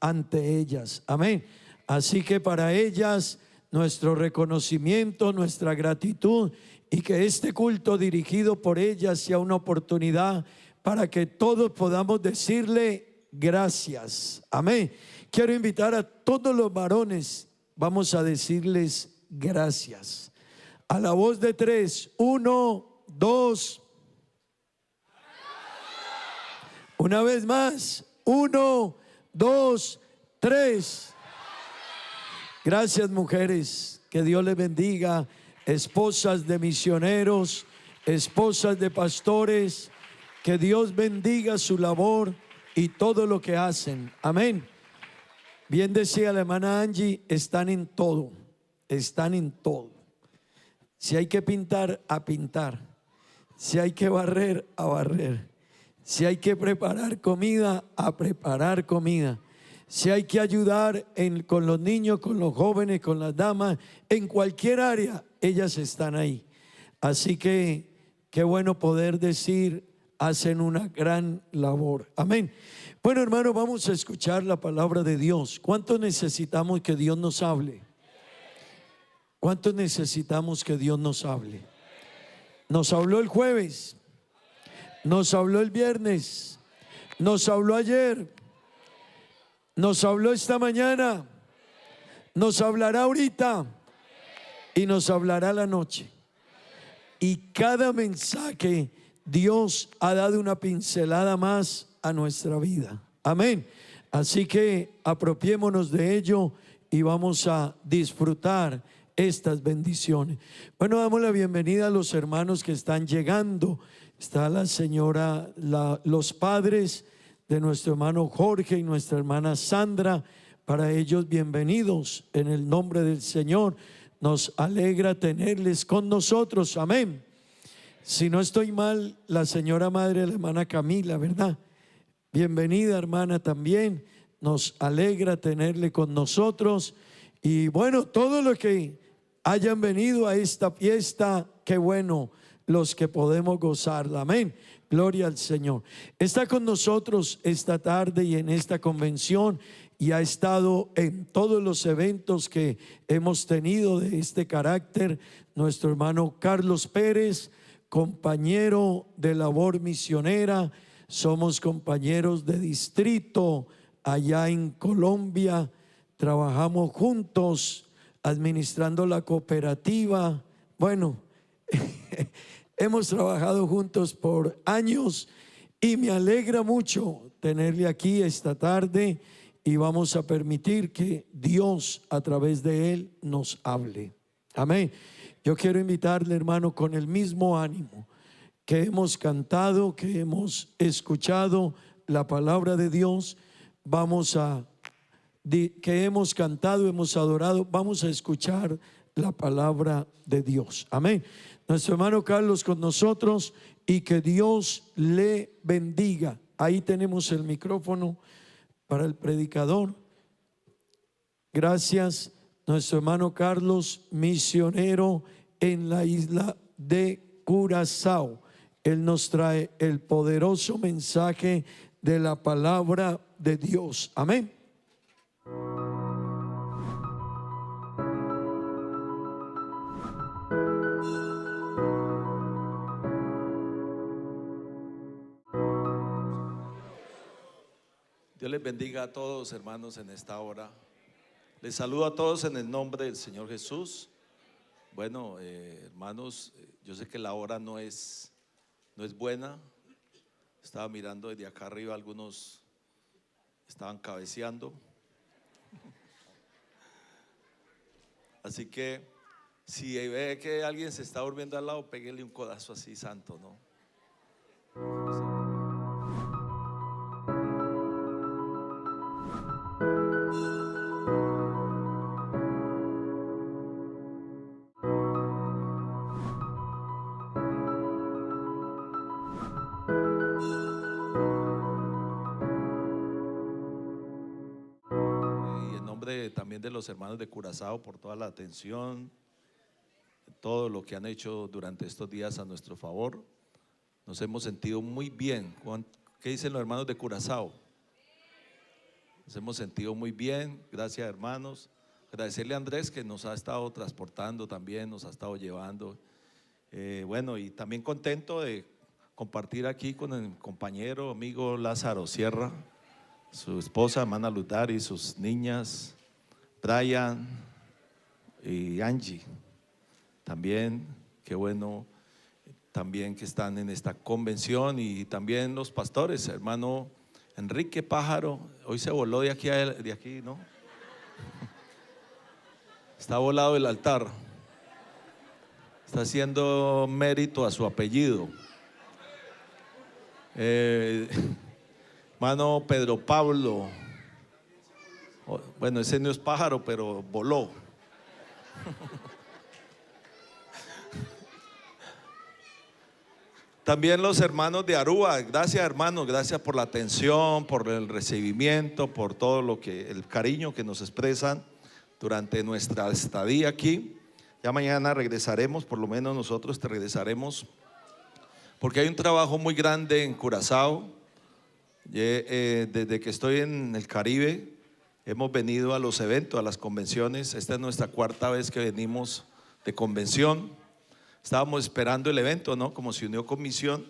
ante ellas. Amén. Así que para ellas nuestro reconocimiento, nuestra gratitud, y que este culto dirigido por ellas sea una oportunidad para que todos podamos decirle gracias. Amén. Quiero invitar a todos los varones, vamos a decirles gracias. A la voz de 3, 1, 2. Una vez más, 1, 2, 3. Gracias, mujeres, que Dios les bendiga. Esposas de misioneros, esposas de pastores, que Dios bendiga su labor y todo lo que hacen. Amén. Bien decía la hermana Angie, están en todo, están en todo. Si hay que pintar, a pintar. Si hay que barrer, a barrer. Si hay que preparar comida, a preparar comida. Si hay que ayudar con los niños, con los jóvenes, con las damas, en cualquier área, ellas están ahí. Así que qué bueno poder decir, hacen una gran labor. Amén. Bueno, hermano, vamos a escuchar la palabra de Dios. ¿Cuánto necesitamos que Dios nos hable? ¿Cuántos necesitamos que Dios nos hable? Nos habló el jueves, nos habló el viernes, nos habló ayer, nos habló esta mañana, nos hablará ahorita y nos hablará la noche. Y cada mensaje Dios ha dado una pincelada más a nuestra vida. Amén. Así que apropiémonos de ello y vamos a disfrutar estas bendiciones. Bueno, damos la bienvenida a los hermanos que están llegando. Está la señora, los padres de nuestro hermano Jorge y nuestra hermana Sandra. Para ellos, bienvenidos en el nombre del Señor. Nos alegra tenerles con nosotros. Amén. Si no estoy mal, la señora madre de la hermana Camila, ¿verdad? Bienvenida, hermana, también. Nos alegra tenerle con nosotros. Y bueno, todos los que hayan venido a esta fiesta, qué bueno, los que podemos gozarla. Amén. Gloria al Señor. Está con nosotros esta tarde y en esta convención, y ha estado en todos los eventos que hemos tenido de este carácter, nuestro hermano Carlos Pérez, compañero de labor misionera. Somos compañeros de distrito allá en Colombia. Trabajamos juntos administrando la cooperativa. Bueno, hemos trabajado juntos por años y me alegra mucho tenerle aquí esta tarde, y vamos a permitir que Dios a través de él nos hable. Amén. Yo quiero invitarle, hermano, con el mismo ánimo que hemos cantado, que hemos escuchado la palabra de Dios, que hemos cantado, hemos adorado, vamos a escuchar la palabra de Dios. Amén. Nuestro hermano Carlos con nosotros, y que Dios le bendiga. Ahí tenemos el micrófono para el predicador. Gracias. nuestro hermano Carlos, misionero en la isla de Curazao. Él nos trae el poderoso mensaje de la palabra de Dios. Amén. Dios les bendiga a todos, hermanos, en esta hora. Les saludo a todos en el nombre del Señor Jesús. Bueno, hermanos, yo sé que la hora no es buena. Estaba mirando desde acá arriba, algunos estaban cabeceando. Así que si ve que alguien se está durmiendo al lado, péguele un codazo así santo, ¿no? También de los hermanos de Curazao por toda la atención, todo lo que han hecho durante estos días a nuestro favor. Nos hemos sentido muy bien. ¿Qué dicen los hermanos de Curazao? Nos hemos sentido muy bien, gracias hermanos. Agradecerle a Andrés que nos ha estado transportando también, nos ha estado llevando. Bueno, y también contento de compartir aquí con el compañero, amigo Lázaro Sierra, su esposa, hermana Lutari, sus niñas, Brian y Angie. También, qué bueno, también que están en esta convención, y también los pastores, hermano Enrique Pájaro, hoy se voló de aquí, ¿no? Está volado el altar, está haciendo mérito a su apellido. Hermano Pedro Pablo, bueno, ese no es pájaro, pero voló. También los hermanos de Aruba, gracias hermanos, gracias por la atención, por el recibimiento, por todo el cariño que nos expresan durante nuestra estadía aquí. Ya mañana regresaremos, por lo menos nosotros te regresaremos, porque hay un trabajo muy grande en Curazao. Desde que estoy en el Caribe, hemos venido a los eventos, a las convenciones. Esta es nuestra cuarta vez que venimos de convención. Estábamos esperando el evento, ¿no? Como se unió con misión,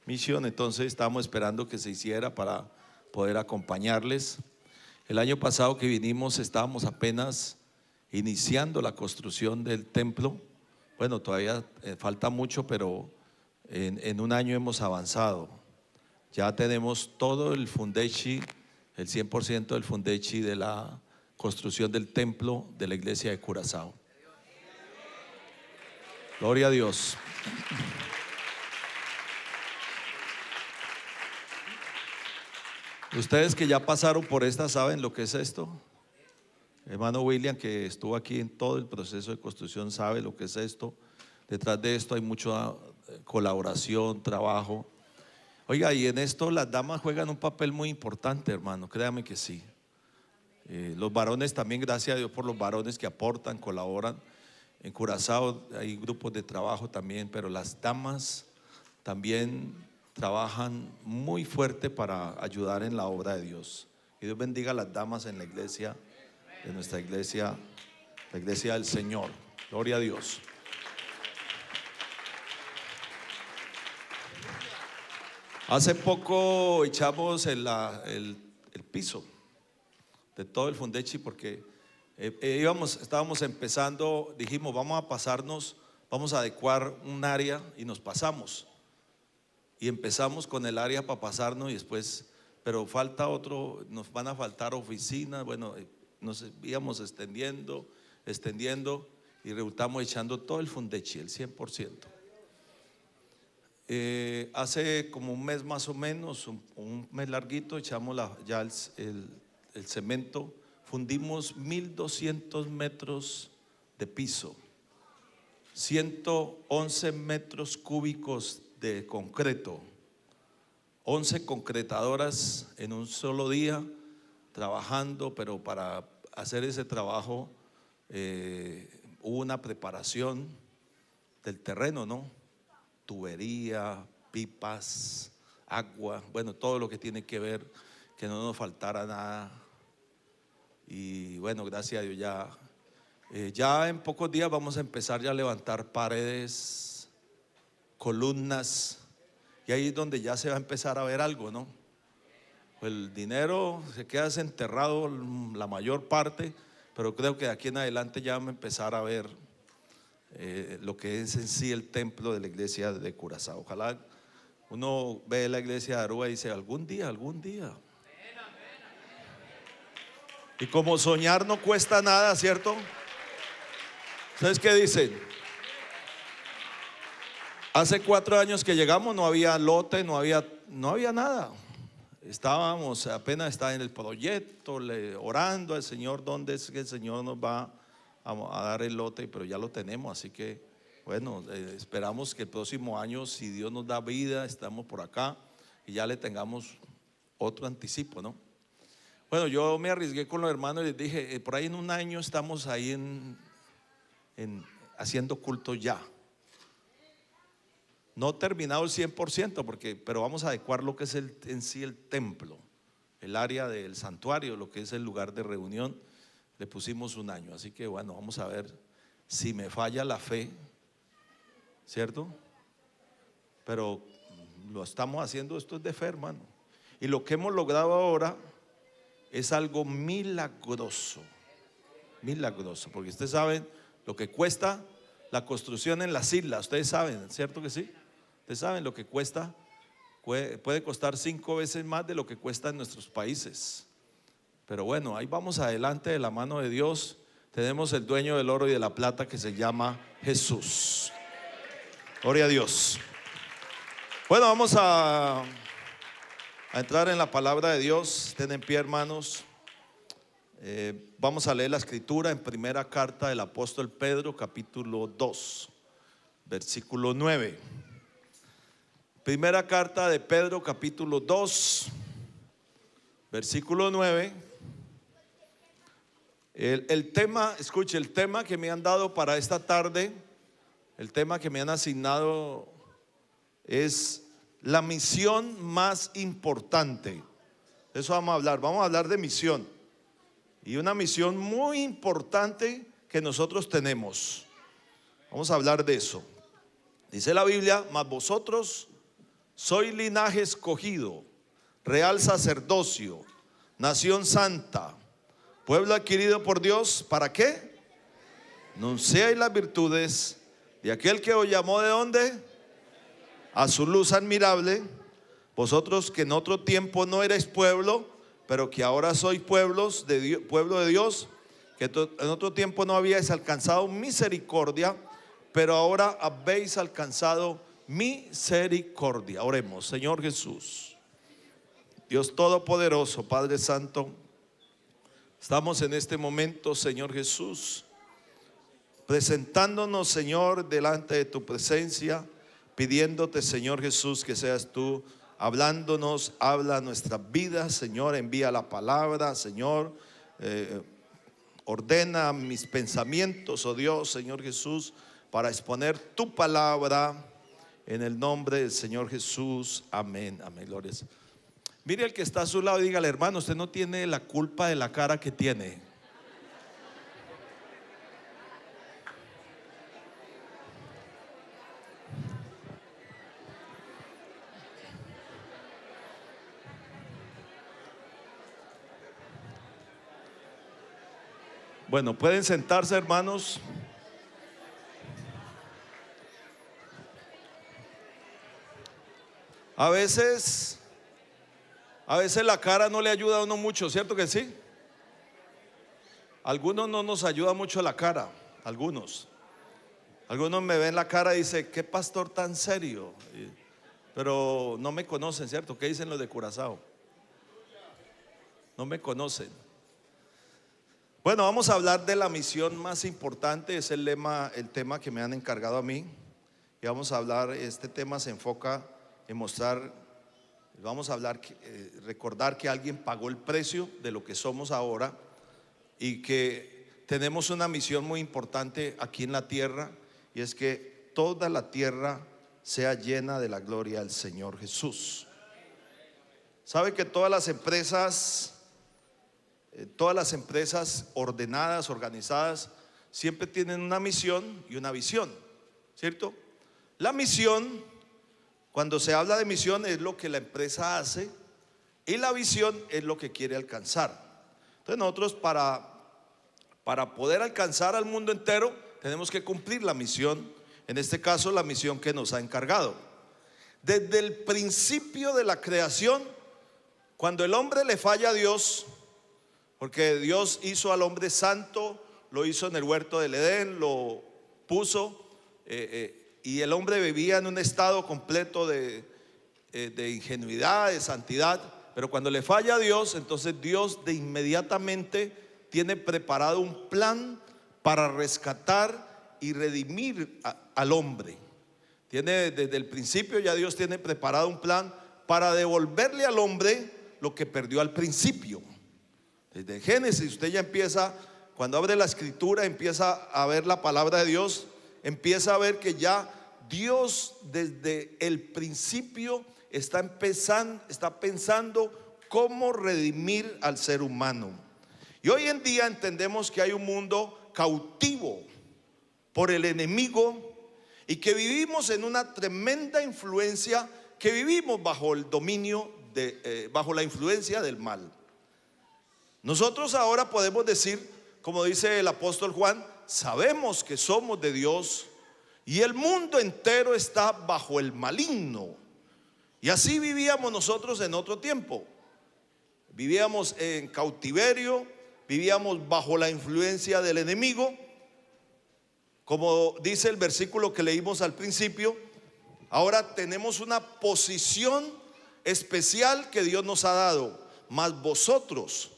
entonces estábamos esperando que se hiciera para poder acompañarles. El año pasado que vinimos estábamos apenas iniciando la construcción del templo. Bueno, todavía falta mucho, pero en un año hemos avanzado. Ya tenemos todo el fundechi, el 100% del fundechi de la construcción del templo de la iglesia de Curazao. Gloria a Dios. Ustedes que ya pasaron por esta saben lo que es esto. Hermano William, que estuvo aquí en todo el proceso de construcción, sabe lo que es esto. Detrás de esto hay mucha colaboración, trabajo. Oiga, y en esto las damas juegan un papel muy importante, hermano, créame que sí. Los varones también, gracias a Dios por los varones que aportan, colaboran. En Curazao hay grupos de trabajo también, pero las damas también trabajan muy fuerte para ayudar en la obra de Dios. Y Dios bendiga a las damas en la iglesia, de nuestra iglesia, la iglesia del Señor. Gloria a Dios. Hace poco echamos el piso de todo el fundechi porque estábamos empezando, dijimos vamos a pasarnos, vamos a adecuar un área y nos pasamos. Y empezamos con el área para pasarnos y después, pero falta otro, nos van a faltar oficinas, bueno, nos íbamos extendiendo y resultamos echando todo el fundechi, el 100%. Hace como un mes más o menos, un mes larguito, echamos ya el cemento, fundimos 1.200 metros de piso, 111 metros cúbicos de concreto, 11 concretadoras en un solo día trabajando, pero para hacer ese trabajo hubo una preparación del terreno, ¿no? Tubería, pipas, agua, bueno, todo lo que tiene que ver, que no nos faltara nada. Y bueno, gracias a Dios ya en pocos días vamos a empezar ya a levantar paredes, columnas, y ahí es donde ya se va a empezar a ver algo, ¿no? El dinero se queda desenterrado la mayor parte, pero creo que de aquí en adelante ya vamos a empezar a ver lo que es en sí el templo de la iglesia de Curazao. Ojalá uno ve la iglesia de Aruba y dice, algún día, algún día. Y como soñar no cuesta nada, ¿cierto? ¿Sabes qué dicen? Hace 4 años que llegamos no había lote, no había nada. Estábamos, apenas estaba en el proyecto, orando al Señor, dónde es que el Señor nos va a dar el lote, pero ya lo tenemos, así que bueno, esperamos que el próximo año, si Dios nos da vida, estamos por acá y ya le tengamos otro anticipo, ¿no? Bueno, yo me arriesgué con los hermanos y les dije, por ahí en un año estamos ahí haciendo culto ya. No terminado el 100%, pero vamos a adecuar lo que es en sí el templo, el área del santuario, lo que es el lugar de reunión. Le pusimos un año, así que bueno, vamos a ver si me falla la fe, ¿cierto? Pero lo estamos haciendo, esto es de fe, hermano. Y lo que hemos logrado ahora es algo milagroso, milagroso, porque ustedes saben lo que cuesta la construcción en las islas, ustedes saben, ¿cierto que sí? Ustedes saben lo que cuesta, puede costar 5 veces más de lo que cuesta en nuestros países. Pero bueno, ahí vamos adelante de la mano de Dios. Tenemos el dueño del oro y de la plata que se llama Jesús. Gloria a Dios. Bueno, vamos a entrar en la palabra de Dios. Estén en pie, hermanos. Vamos a leer la escritura en primera carta del apóstol Pedro, capítulo 2, versículo 9. Primera carta de Pedro, capítulo 2, versículo 9. El tema, escuche, el tema que me han dado para esta tarde, el tema que me han asignado es la misión más importante. De eso vamos a hablar de misión. Y una misión muy importante que nosotros tenemos. Vamos a hablar de eso. Dice la Biblia, mas vosotros sois linaje escogido, real sacerdocio, nación santa, pueblo adquirido por Dios. ¿Para qué? Anunciáis las virtudes de aquel que os llamó, ¿de dónde? A su luz admirable. Vosotros que en otro tiempo no erais pueblo, pero que ahora sois pueblo de Dios, que en otro tiempo no habíais alcanzado misericordia, pero ahora habéis alcanzado misericordia. Oremos. Señor Jesús, Dios Todopoderoso, Padre Santo, estamos en este momento, Señor Jesús, presentándonos, Señor, delante de tu presencia, pidiéndote, Señor Jesús, que seas tú hablándonos. Habla nuestras vidas, Señor, envía la palabra, Señor, ordena mis pensamientos, oh Dios, Señor Jesús, para exponer tu palabra en el nombre del Señor Jesús. Amén, amén, gloria a Dios. Mire al que está a su lado y dígale, hermano, usted no tiene la culpa de la cara que tiene. Bueno, pueden sentarse, hermanos. A veces la cara no le ayuda a uno mucho, ¿cierto que sí? Algunos no nos ayuda mucho la cara, algunos me ven la cara y dicen, qué pastor tan serio, pero no me conocen, ¿cierto? ¿Qué dicen los de Curazao? No me conocen. Bueno, vamos a hablar de la misión más importante, es el tema que me han encargado a mí. Y vamos a hablar, este tema se enfoca en mostrar, vamos a hablar, recordar que alguien pagó el precio de lo que somos ahora y que tenemos una misión muy importante aquí en la tierra, y es que toda la tierra sea llena de la gloria del Señor Jesús. Sabe que todas las empresas ordenadas, organizadas, siempre tienen una misión y una visión, ¿cierto? La misión, cuando se habla de misión, es lo que la empresa hace, y la visión es lo que quiere alcanzar. Entonces nosotros para poder alcanzar al mundo entero tenemos que cumplir la misión, en este caso la misión que nos ha encargado. Desde el principio de la creación, cuando el hombre le falla a Dios, porque Dios hizo al hombre santo, lo hizo en el huerto del Edén, lo puso, y el hombre vivía en un estado completo de ingenuidad, de santidad. Pero cuando le falla a Dios, entonces Dios de inmediatamente tiene preparado un plan para rescatar y redimir al hombre. Desde el principio ya Dios tiene preparado un plan para devolverle al hombre lo que perdió al principio. Desde Génesis usted ya empieza, cuando abre la escritura, empieza a ver la palabra de Dios, empieza a ver que ya Dios desde el principio está pensando cómo redimir al ser humano. Y hoy en día entendemos que hay un mundo cautivo por el enemigo y que vivimos en una tremenda influencia, que vivimos bajo el dominio bajo la influencia del mal. Nosotros ahora podemos decir, como dice el apóstol Juan, sabemos que somos de Dios y el mundo entero está bajo el maligno. Y así vivíamos nosotros en otro tiempo. Vivíamos en cautiverio, vivíamos bajo la influencia del enemigo. Como dice el versículo que leímos al principio, ahora tenemos una posición especial que Dios nos ha dado, mas vosotros,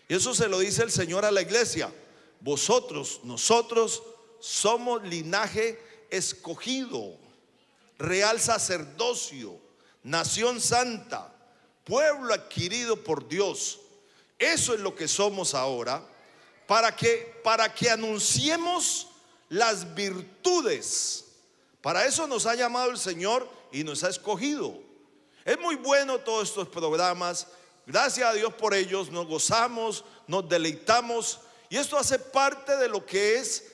y eso se lo dice el Señor a la iglesia, nosotros somos linaje escogido, real sacerdocio, nación santa, pueblo adquirido por Dios. Eso es lo que somos ahora, para que anunciemos las virtudes. Para eso nos ha llamado el Señor y nos ha escogido. Es muy bueno todos estos programas, gracias a Dios por ellos, nos gozamos, nos deleitamos, y esto hace parte de lo que es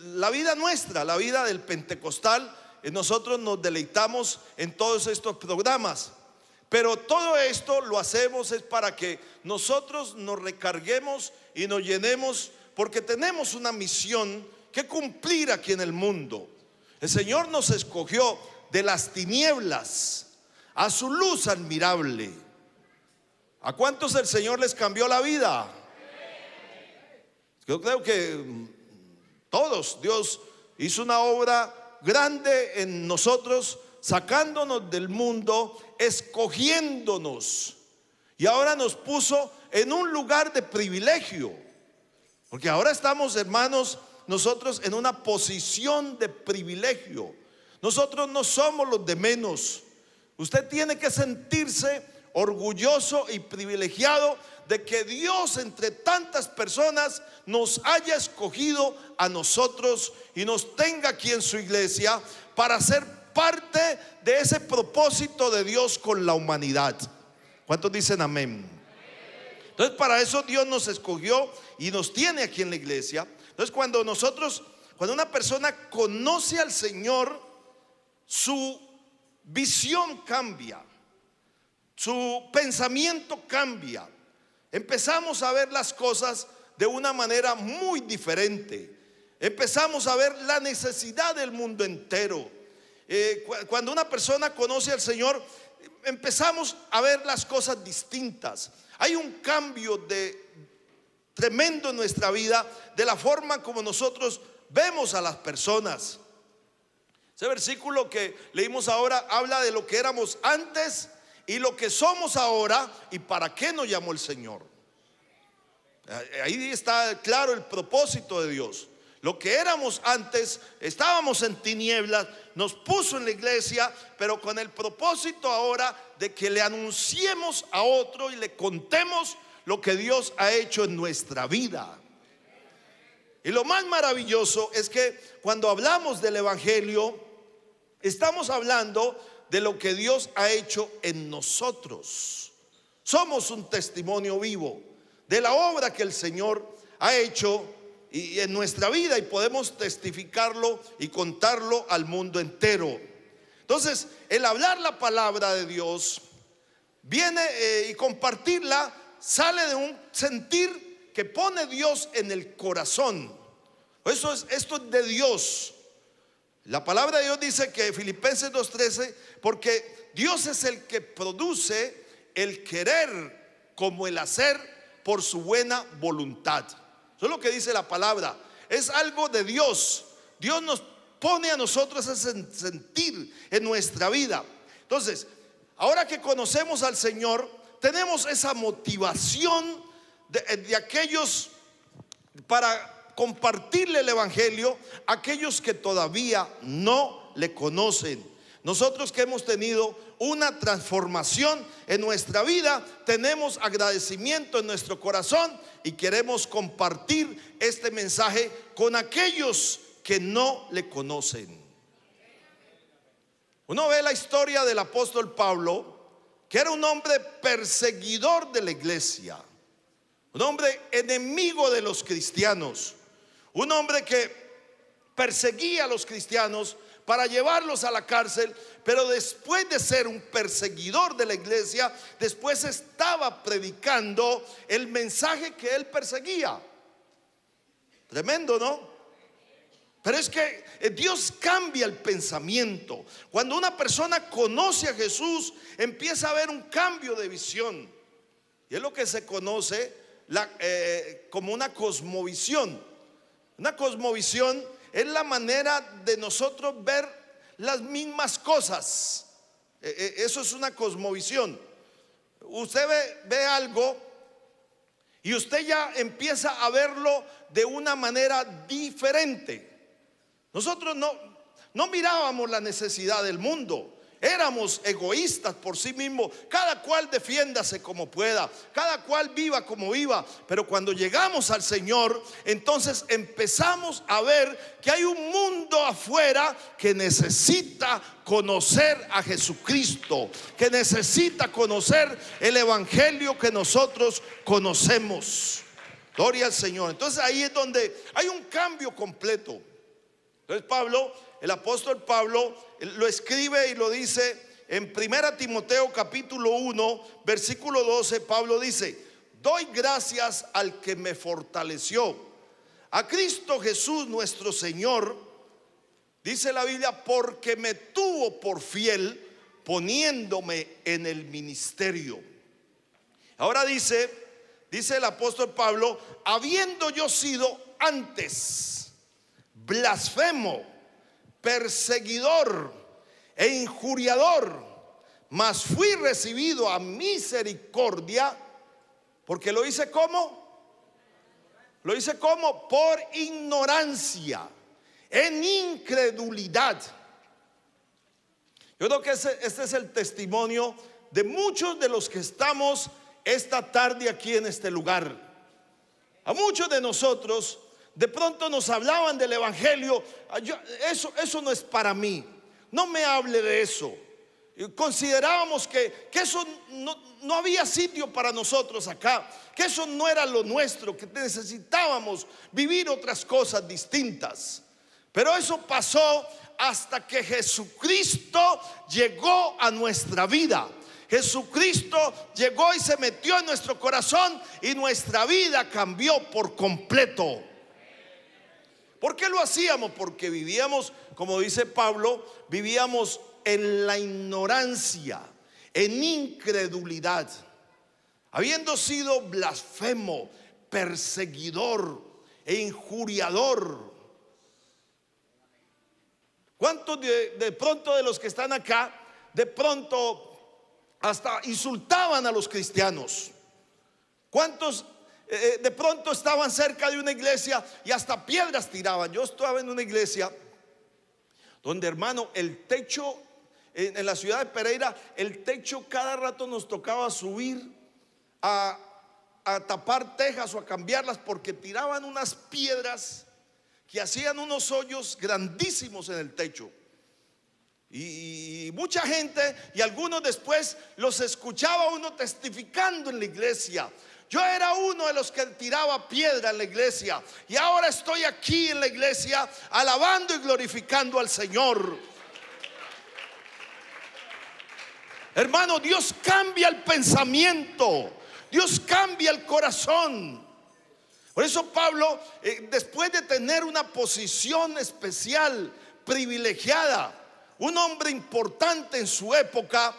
la vida nuestra, la vida del pentecostal. Nosotros nos deleitamos en todos estos programas, pero todo esto lo hacemos es para que nosotros nos recarguemos y nos llenemos, porque tenemos una misión que cumplir aquí en el mundo. El Señor nos escogió de las tinieblas a su luz admirable. ¿A cuántos el Señor les cambió la vida? Yo creo que todos. Dios hizo una obra grande en nosotros, sacándonos del mundo, escogiéndonos, y ahora nos puso en un lugar de privilegio, porque ahora estamos, hermanos, nosotros en una posición de privilegio. Nosotros no somos los de menos. Usted tiene que sentirse orgulloso y privilegiado de que Dios entre tantas personas nos haya escogido a nosotros y nos tenga aquí en su iglesia para ser parte de ese propósito de Dios con la humanidad. ¿Cuántos dicen amén? Entonces para eso Dios nos escogió y nos tiene aquí en la iglesia. Entonces cuando una persona conoce al Señor, su visión cambia, su pensamiento cambia. Empezamos a ver las cosas de una manera muy diferente. Empezamos a ver la necesidad del mundo entero. Cuando una persona conoce al Señor, empezamos a ver las cosas distintas. Hay un cambio tremendo en nuestra vida, de la forma como nosotros vemos a las personas. Ese versículo que leímos ahora habla de lo que éramos antes y lo que somos ahora y para qué nos llamó el Señor. Ahí está claro el propósito de Dios. Lo que éramos antes, estábamos en tinieblas, nos puso en la iglesia, pero con el propósito ahora de que le anunciemos a otro y le contemos lo que Dios ha hecho en nuestra vida. Y lo más maravilloso es que cuando hablamos del Evangelio, estamos hablando de lo que Dios ha hecho en nosotros. Somos un testimonio vivo de la obra que el Señor ha hecho y en nuestra vida, y podemos testificarlo y contarlo al mundo entero. Entonces, el hablar la palabra de Dios viene y compartirla sale de un sentir que pone Dios en el corazón. Esto es de Dios. La palabra de Dios dice que Filipenses 2:13, porque Dios es el que produce el querer como el hacer por su buena voluntad. Eso es lo que dice la palabra. Es algo de Dios. Dios nos pone a nosotros ese sentir en nuestra vida. Entonces, ahora que conocemos al Señor, tenemos esa motivación de aquellos para compartirle el Evangelio a aquellos que todavía no le conocen. Nosotros que hemos tenido una transformación en nuestra vida, tenemos agradecimiento en nuestro corazón y queremos compartir este mensaje con aquellos que no le conocen. Uno ve la historia del apóstol Pablo, que era un hombre perseguidor de la iglesia, un hombre enemigo de los cristianos, un hombre que perseguía a los cristianos para llevarlos a la cárcel, pero después de ser un perseguidor de la iglesia, después estaba predicando el mensaje que él perseguía. Tremendo, ¿no? Pero es que Dios cambia el pensamiento. Cuando una persona conoce a Jesús, empieza a haber un cambio de visión. Y es lo que se conoce como una cosmovisión. Una cosmovisión es la manera de nosotros ver las mismas cosas. Eso es una cosmovisión. Usted ve algo y usted ya empieza a verlo de una manera diferente. Nosotros no mirábamos la necesidad del mundo. Éramos egoístas por sí mismos. Cada cual defiéndase como pueda, cada cual viva como viva. Pero cuando llegamos al Señor, entonces empezamos a ver que hay un mundo afuera que necesita conocer a Jesucristo, que necesita conocer el Evangelio que nosotros conocemos. Gloria al Señor. Entonces ahí es donde hay un cambio completo. Entonces el apóstol Pablo lo escribe y lo dice en 1 Timoteo capítulo 1 versículo 12. Pablo dice: doy gracias al que me fortaleció, a Cristo Jesús nuestro Señor, dice la Biblia, porque me tuvo por fiel poniéndome en el ministerio. Ahora dice el apóstol Pablo: habiendo yo sido antes blasfemo, perseguidor e injuriador, mas fui recibido a misericordia, porque lo hice como por ignorancia, en incredulidad. Yo creo que este es el testimonio de muchos de los que estamos esta tarde aquí en este lugar. A muchos de nosotros de pronto nos hablaban del Evangelio. Eso no es para mí, no me hable de eso. Considerábamos que eso no había sitio para nosotros acá, que eso no era lo nuestro, que necesitábamos vivir otras cosas distintas. Pero eso pasó hasta que Jesucristo llegó a nuestra vida. Jesucristo llegó y se metió en nuestro corazón y nuestra vida cambió por completo. ¿Por qué lo hacíamos? Porque vivíamos, como dice Pablo, vivíamos en la ignorancia, en incredulidad, habiendo sido blasfemo, perseguidor e injuriador. ¿Cuántos de pronto de los que están acá, de pronto hasta insultaban a los cristianos? ¿Cuántos de pronto estaban cerca de una iglesia y hasta piedras tiraban? Yo estaba en una iglesia donde, hermano, el techo en la ciudad de Pereira, el techo cada rato nos tocaba subir a tapar tejas o a cambiarlas, porque tiraban unas piedras que hacían unos hoyos grandísimos en el techo. Y mucha gente, y algunos después los escuchaba uno testificando en la iglesia. Yo era uno de los que tiraba piedra en la iglesia, y ahora estoy aquí en la iglesia alabando y glorificando al Señor. Hermano, Dios cambia el pensamiento, Dios cambia el corazón. Por eso Pablo, después de tener una posición especial, privilegiada, un hombre importante en su época,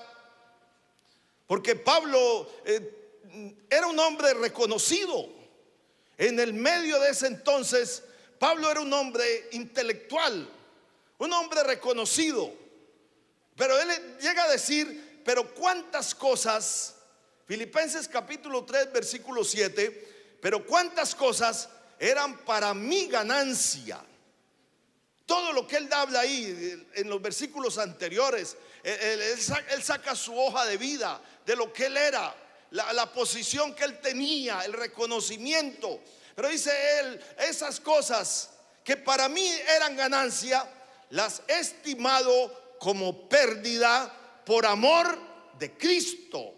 porque Pablo era un hombre reconocido. En el medio de ese entonces, Pablo era un hombre intelectual, un hombre reconocido. Pero él llega a decir, pero cuántas cosas, Filipenses capítulo 3, versículo 7, pero cuántas cosas eran para mi ganancia. Todo lo que él habla ahí en los versículos anteriores, él saca su hoja de vida de lo que él era, la posición que él tenía, el reconocimiento. Pero dice él, esas cosas que para mí eran ganancia, las he estimado como pérdida por amor de Cristo.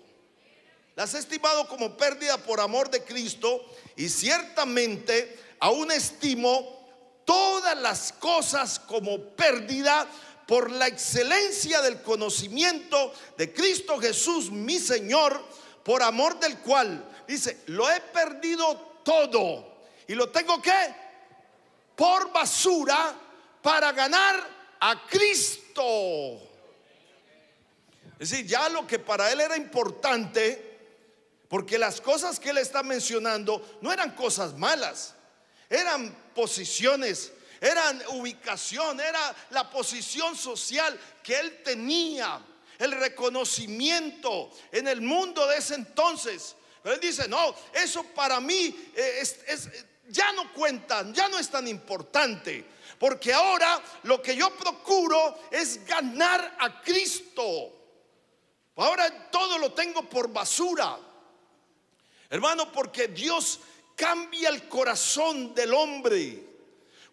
Las he estimado como pérdida por amor de Cristo, y ciertamente aún estimo todas las cosas como pérdida por la excelencia del conocimiento de Cristo Jesús, mi Señor, por amor del cual, dice, lo he perdido todo y lo tengo que por basura para ganar a Cristo. Es decir, ya lo que para él era importante, porque las cosas que él está mencionando no eran cosas malas, eran posiciones, eran ubicación, era la posición social que él tenía, el reconocimiento en el mundo de ese entonces. Pero él dice, no, eso para mí ya no cuenta, ya no es tan importante, porque ahora lo que yo procuro es ganar a Cristo. Ahora todo lo tengo por basura, hermano, porque Dios cambia el corazón del hombre.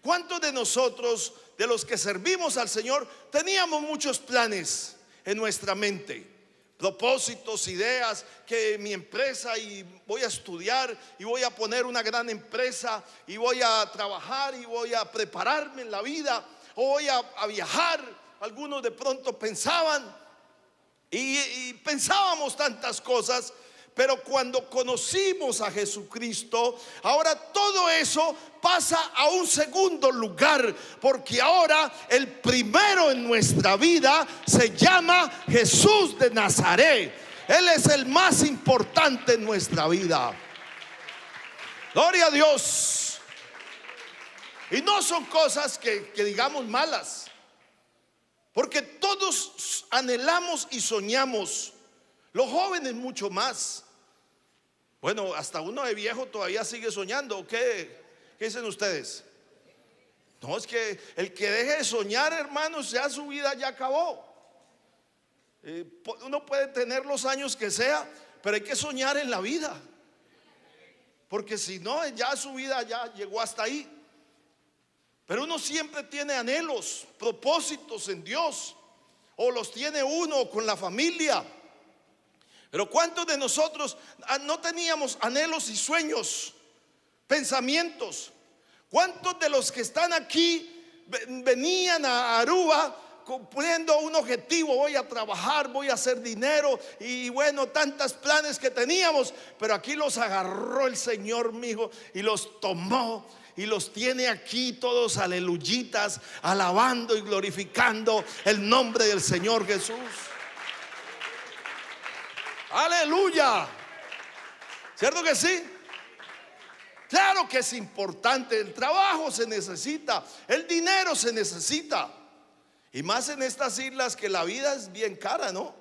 ¿Cuántos de nosotros, de los que servimos al Señor, teníamos muchos planes en nuestra mente? Propósitos, ideas, que mi empresa, y voy a estudiar y voy a poner una gran empresa y voy a trabajar y voy a prepararme en la vida, o voy a viajar. Algunos de pronto pensaban y pensábamos tantas cosas. Pero cuando conocimos a Jesucristo, ahora todo eso pasa a un segundo lugar, porque ahora el primero en nuestra vida se llama Jesús de Nazaret. Él es el más importante en nuestra vida. Gloria a Dios. Y no son cosas que digamos malas, porque todos anhelamos y soñamos. Los jóvenes mucho más. Bueno, hasta uno de viejo todavía sigue soñando. ¿Qué dicen ustedes? No, es que el que deje de soñar, hermanos, ya su vida ya acabó. Uno puede tener los años que sea, pero hay que soñar en la vida, porque si no, ya su vida ya llegó hasta ahí. Pero uno siempre tiene anhelos, propósitos en Dios, o los tiene uno con la familia. Pero ¿cuántos de nosotros no teníamos anhelos y sueños, pensamientos? ¿Cuántos de los que están aquí venían a Aruba cumpliendo un objetivo? Voy a trabajar, voy a hacer dinero, y bueno, tantos planes que teníamos, pero aquí los agarró el Señor, mijo, y los tomó y los tiene aquí todos aleluyitas, alabando y glorificando el nombre del Señor Jesús. Aleluya. ¿Cierto que sí? Claro que es importante. El trabajo se necesita, el dinero se necesita, y más en estas islas que la vida es bien cara, ¿no?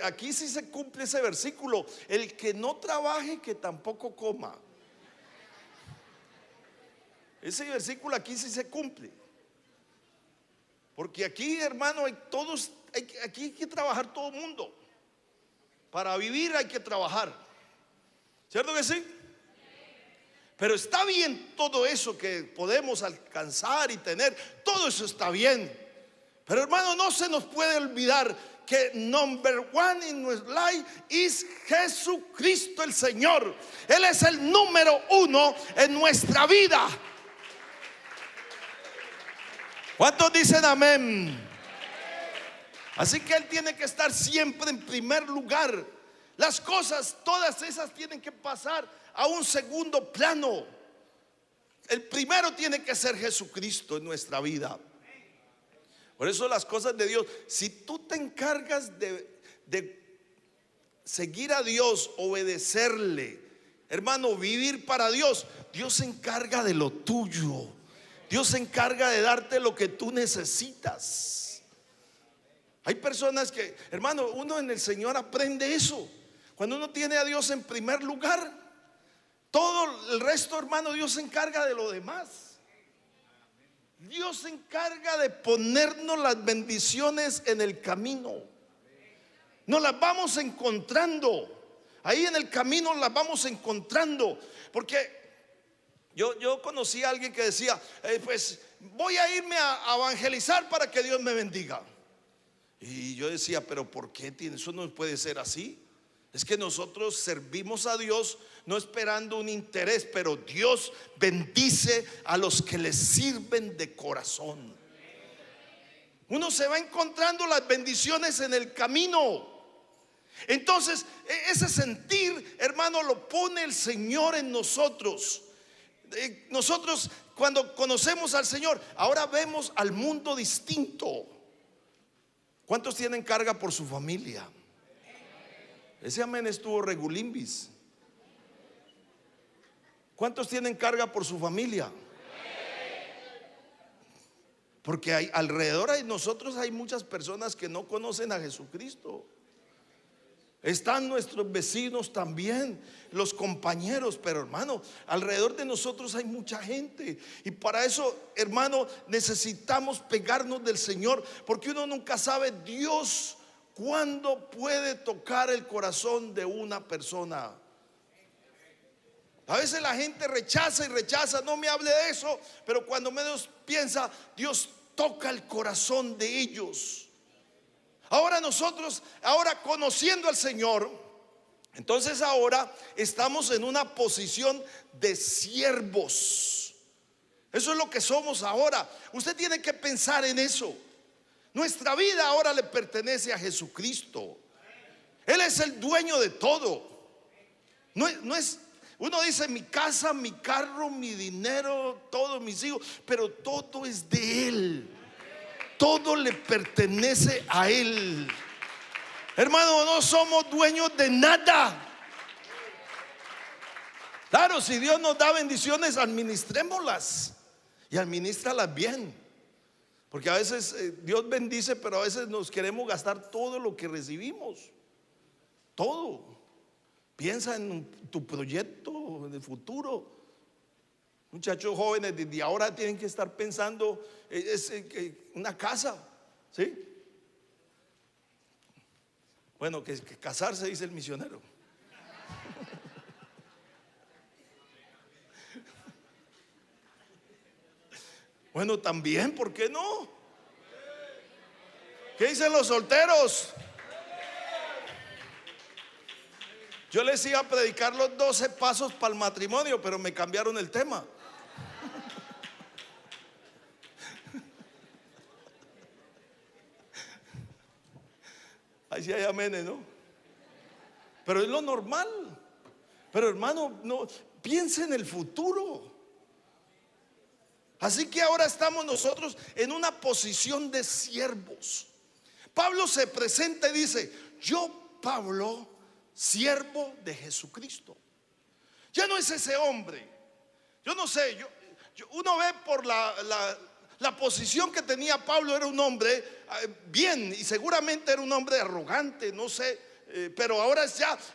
Aquí sí se cumple ese versículo: el que no trabaje, que tampoco coma. Ese versículo aquí sí se cumple, porque aquí, hermano, aquí hay que trabajar todo el mundo. Para vivir hay que trabajar, ¿cierto que sí? Pero está bien todo eso que podemos alcanzar y tener, todo eso está bien. Pero hermano, no se nos puede olvidar que number one in our life is Jesucristo el Señor. Él es el número uno en nuestra vida. ¿Cuántos dicen amén? Así que Él tiene que estar siempre en primer lugar. Las cosas, todas esas tienen que pasar a un segundo plano. El primero tiene que ser Jesucristo en nuestra vida. Por eso las cosas de Dios, si tú te encargas de seguir a Dios, obedecerle, hermano, vivir para Dios, Dios se encarga de lo tuyo. Dios se encarga de darte lo que tú necesitas. Hay personas que, hermano, uno en el Señor aprende eso. Cuando uno tiene a Dios en primer lugar, todo el resto, hermano, Dios se encarga de lo demás. Dios se encarga de ponernos las bendiciones en el camino. Nos las vamos encontrando. Ahí en el camino las vamos encontrando. Porque yo conocí a alguien que decía, pues voy a irme a evangelizar para que Dios me bendiga. Y yo decía, pero ¿por qué? Eso no puede ser así. Es que nosotros servimos a Dios no esperando un interés, pero Dios bendice a los que le sirven de corazón. Uno se va encontrando las bendiciones en el camino. Entonces, ese sentir, hermano, lo pone el Señor en nosotros. Nosotros cuando conocemos al Señor, ahora vemos al mundo distinto. ¿Cuántos tienen carga por su familia? Ese amén estuvo regulimbis. ¿Cuántos tienen carga por su familia? Porque alrededor de nosotros hay muchas personas que no conocen a Jesucristo. Están nuestros vecinos también, los compañeros, pero hermano, alrededor de nosotros hay mucha gente. Y para eso, hermano, necesitamos pegarnos del Señor, porque uno nunca sabe Dios cuándo puede tocar el corazón de una persona. A veces la gente rechaza y rechaza, no me hable de eso, pero cuando menos piensa, Dios toca el corazón de ellos. Ahora nosotros, ahora conociendo al Señor, entonces ahora estamos en una posición de siervos. Eso es lo que somos ahora. Usted tiene que pensar en eso. Nuestra vida ahora le pertenece a Jesucristo. Él es el dueño de todo. No es, uno dice mi casa, mi carro, mi dinero, todos mis hijos, pero todo es de Él. Todo le pertenece a Él. Hermano, no somos dueños de nada. Claro, si Dios nos da bendiciones, administrémoslas y administralas bien. Porque a veces Dios bendice, pero a veces nos queremos gastar todo lo que recibimos. Todo. Piensa en tu proyecto, en el futuro. Muchachos jóvenes desde ahora tienen que estar pensando una casa, ¿sí? Bueno, que casarse, dice el misionero. Bueno, también, ¿por qué no? ¿Qué dicen los solteros? Yo les iba a predicar los 12 pasos para el matrimonio, pero me cambiaron el tema. Ahí sí hay amenes, ¿no? Pero es lo normal. Pero hermano, no piense en el futuro. Así que ahora estamos nosotros en una posición de siervos. Pablo se presenta y dice: yo, Pablo, siervo de Jesucristo. Ya no es ese hombre. Yo no sé, uno ve por la posición que tenía Pablo, era un hombre bien, y seguramente era un hombre arrogante, no sé, pero ahora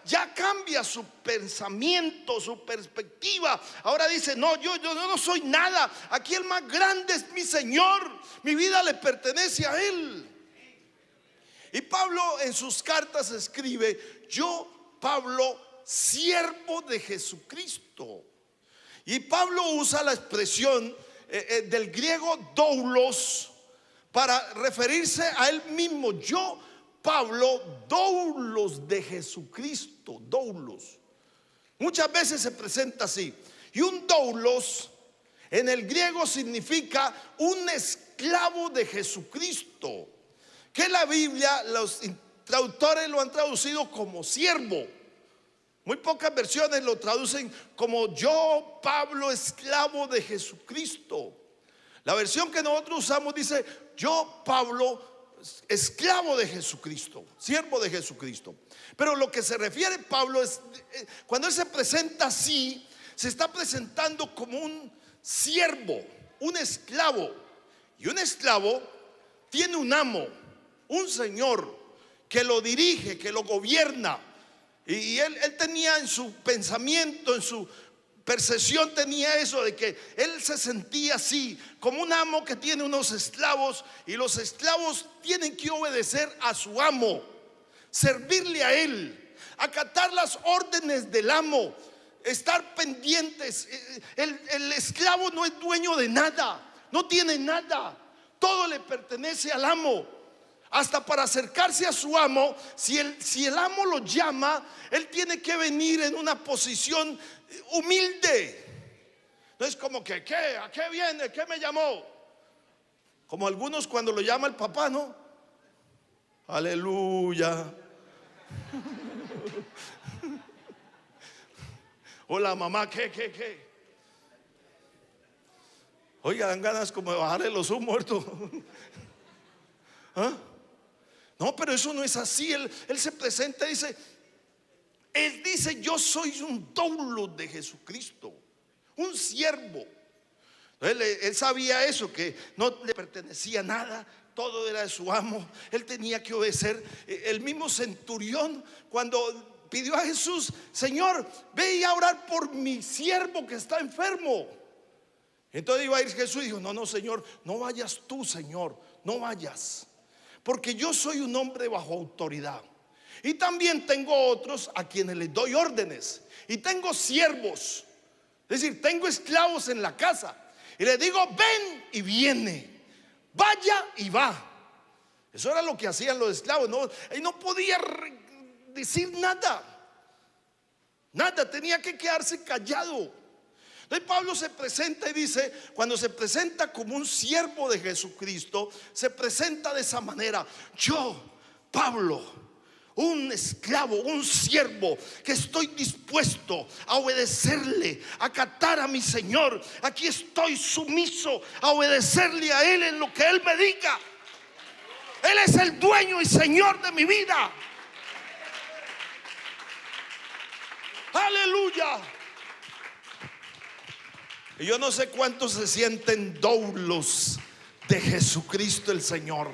ya cambia su pensamiento, su perspectiva. Ahora dice: no, yo no soy nada. Aquí el más grande es mi Señor. Mi vida le pertenece a Él. Y Pablo en sus cartas escribe: yo, Pablo, siervo de Jesucristo. Y Pablo usa la expresión del griego doulos para referirse a él mismo. Yo, Pablo, doulos de Jesucristo, doulos. Muchas veces se presenta así. Y un doulos en el griego significa un esclavo de Jesucristo, que la Biblia, los traductores lo han traducido como siervo. Muy pocas versiones lo traducen como yo, Pablo, esclavo de Jesucristo. La versión que nosotros usamos dice yo, Pablo, esclavo de Jesucristo, siervo de Jesucristo. Pero lo que se refiere Pablo es, cuando él se presenta así, se está presentando como un siervo, un esclavo. Y un esclavo tiene un amo, un señor que lo dirige, que lo gobierna. Y él tenía en su pensamiento, en su percepción, tenía eso de que él se sentía así, como un amo que tiene unos esclavos, y los esclavos tienen que obedecer a su amo, servirle a él, acatar las órdenes del amo, estar pendientes. El esclavo no es dueño de nada, no tiene nada, todo le pertenece al amo. Hasta para acercarse a su amo, si el amo lo llama, él tiene que venir en una posición humilde. No es como que, ¿qué? ¿A qué viene? ¿Qué me llamó? Como algunos cuando lo llama el papá, ¿no? Aleluya. O la mamá, ¿qué? Oiga, dan ganas como de bajarle los humos muertos. ¿Ah? No, pero eso no es así. Él se presenta y dice, él dice, yo soy un doulos de Jesucristo, un siervo. Él sabía eso, que no le pertenecía nada, todo era de su amo, él tenía que obedecer. El mismo centurión, cuando pidió a Jesús, Señor, ve a orar por mi siervo que está enfermo. Entonces iba a ir Jesús y dijo, no, Señor, no vayas tú, Señor, no vayas, porque yo soy un hombre bajo autoridad. Y también tengo otros a quienes les doy órdenes. Y tengo siervos, es decir, tengo esclavos en la casa. Y les digo, ven y viene, vaya y va. Eso era lo que hacían los esclavos. Y no podía decir nada. Nada, tenía que quedarse callado. Entonces Pablo se presenta y dice, cuando se presenta como un siervo de Jesucristo, se presenta de esa manera. Yo, Pablo, un esclavo, un siervo, que estoy dispuesto a obedecerle, a acatar a mi Señor. Aquí estoy sumiso a obedecerle a Él en lo que Él me diga. Él es el dueño y Señor de mi vida. Aleluya. Y yo no sé cuántos se sienten doulos de Jesucristo el Señor.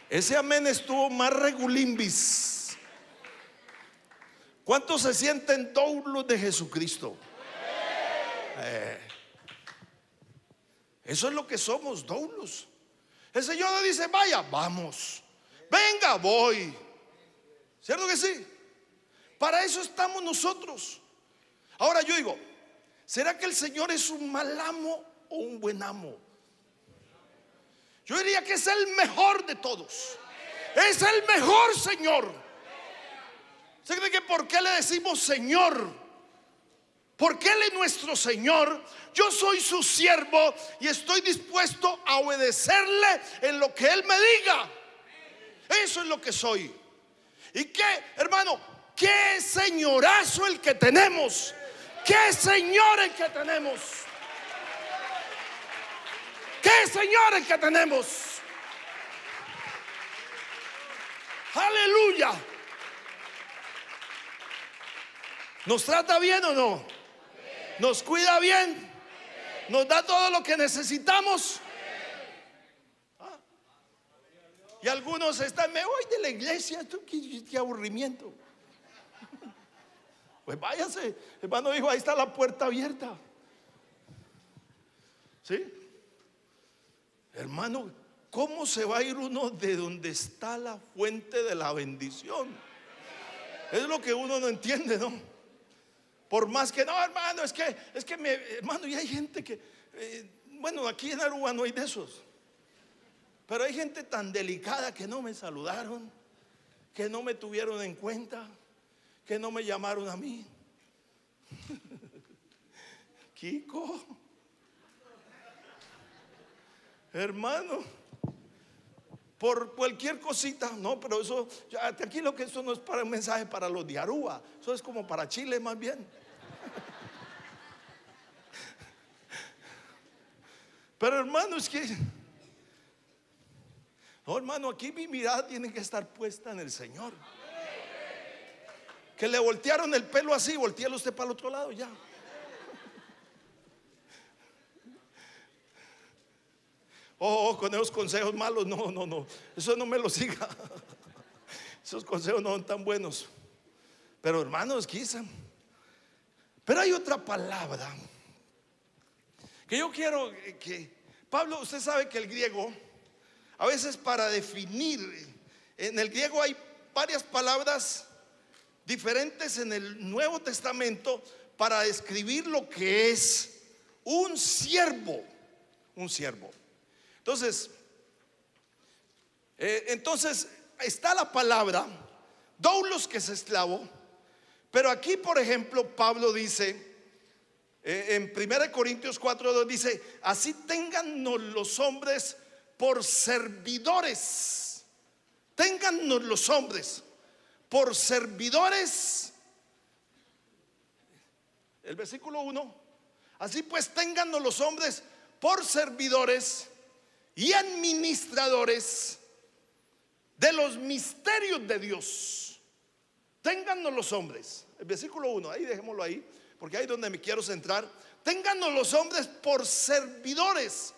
Ese amén estuvo más regulimbis. ¿Cuántos se sienten doulos de Jesucristo? Eso es lo que somos, doulos. El Señor nos dice, vaya, vamos. Venga, voy. ¿Cierto que sí? Para eso estamos nosotros. Ahora yo digo, ¿será que el Señor es un mal amo o un buen amo? Yo diría que es el mejor de todos. Es el mejor Señor. ¿Se cree que por qué le decimos Señor? Porque Él es nuestro Señor. Yo soy su siervo y estoy dispuesto a obedecerle en lo que Él me diga. Eso es lo que soy. ¿Y qué, hermano? ¿Qué señorazo el que tenemos? ¿Qué Señor el que tenemos? ¿Qué Señor el que tenemos? Aleluya. ¿Nos trata bien o no? ¿Nos cuida bien? ¿Nos da todo lo que necesitamos? ¿Ah? Y algunos están, me voy de la iglesia, qué aburrimiento. Pues váyase, hermano dijo, ahí está la puerta abierta. ¿Sí? Hermano, ¿cómo se va a ir uno de donde está la fuente de la bendición? Es lo que uno no entiende, ¿no? Por más que no, hermano, es que hermano, y hay gente que, bueno, aquí en Aruba no hay de esos, pero hay gente tan delicada que no me saludaron, que no me tuvieron en cuenta, que no me llamaron a mí. Kiko, hermano, por cualquier cosita, no, pero eso, tranquilo que eso no es para un mensaje para los de Aruba, eso es como para Chile más bien. Pero hermano, es que, no, hermano, aquí mi mirada tiene que estar puesta en el Señor. Que le voltearon el pelo así, voltealo usted para el otro lado ya. Con esos consejos malos, no, eso no me lo siga. Esos consejos no son tan buenos. Pero hermanos, quizá. Pero hay otra palabra que yo quiero que Pablo, usted sabe que el griego, a veces para definir, en el griego hay varias palabras diferentes en el Nuevo Testamento para describir lo que es un siervo. Un siervo. Entonces está la palabra doulos, que es esclavo. Pero aquí, por ejemplo, Pablo dice en 1 Corintios 4:2, dice: así téngannos los hombres por servidores. Téngannos los hombres por servidores. El versículo 1: así pues téngannos los hombres por servidores y administradores de los misterios de Dios. Téngannos los hombres. El versículo 1, ahí dejémoslo ahí, porque ahí es donde me quiero centrar. Téngannos los hombres por servidores,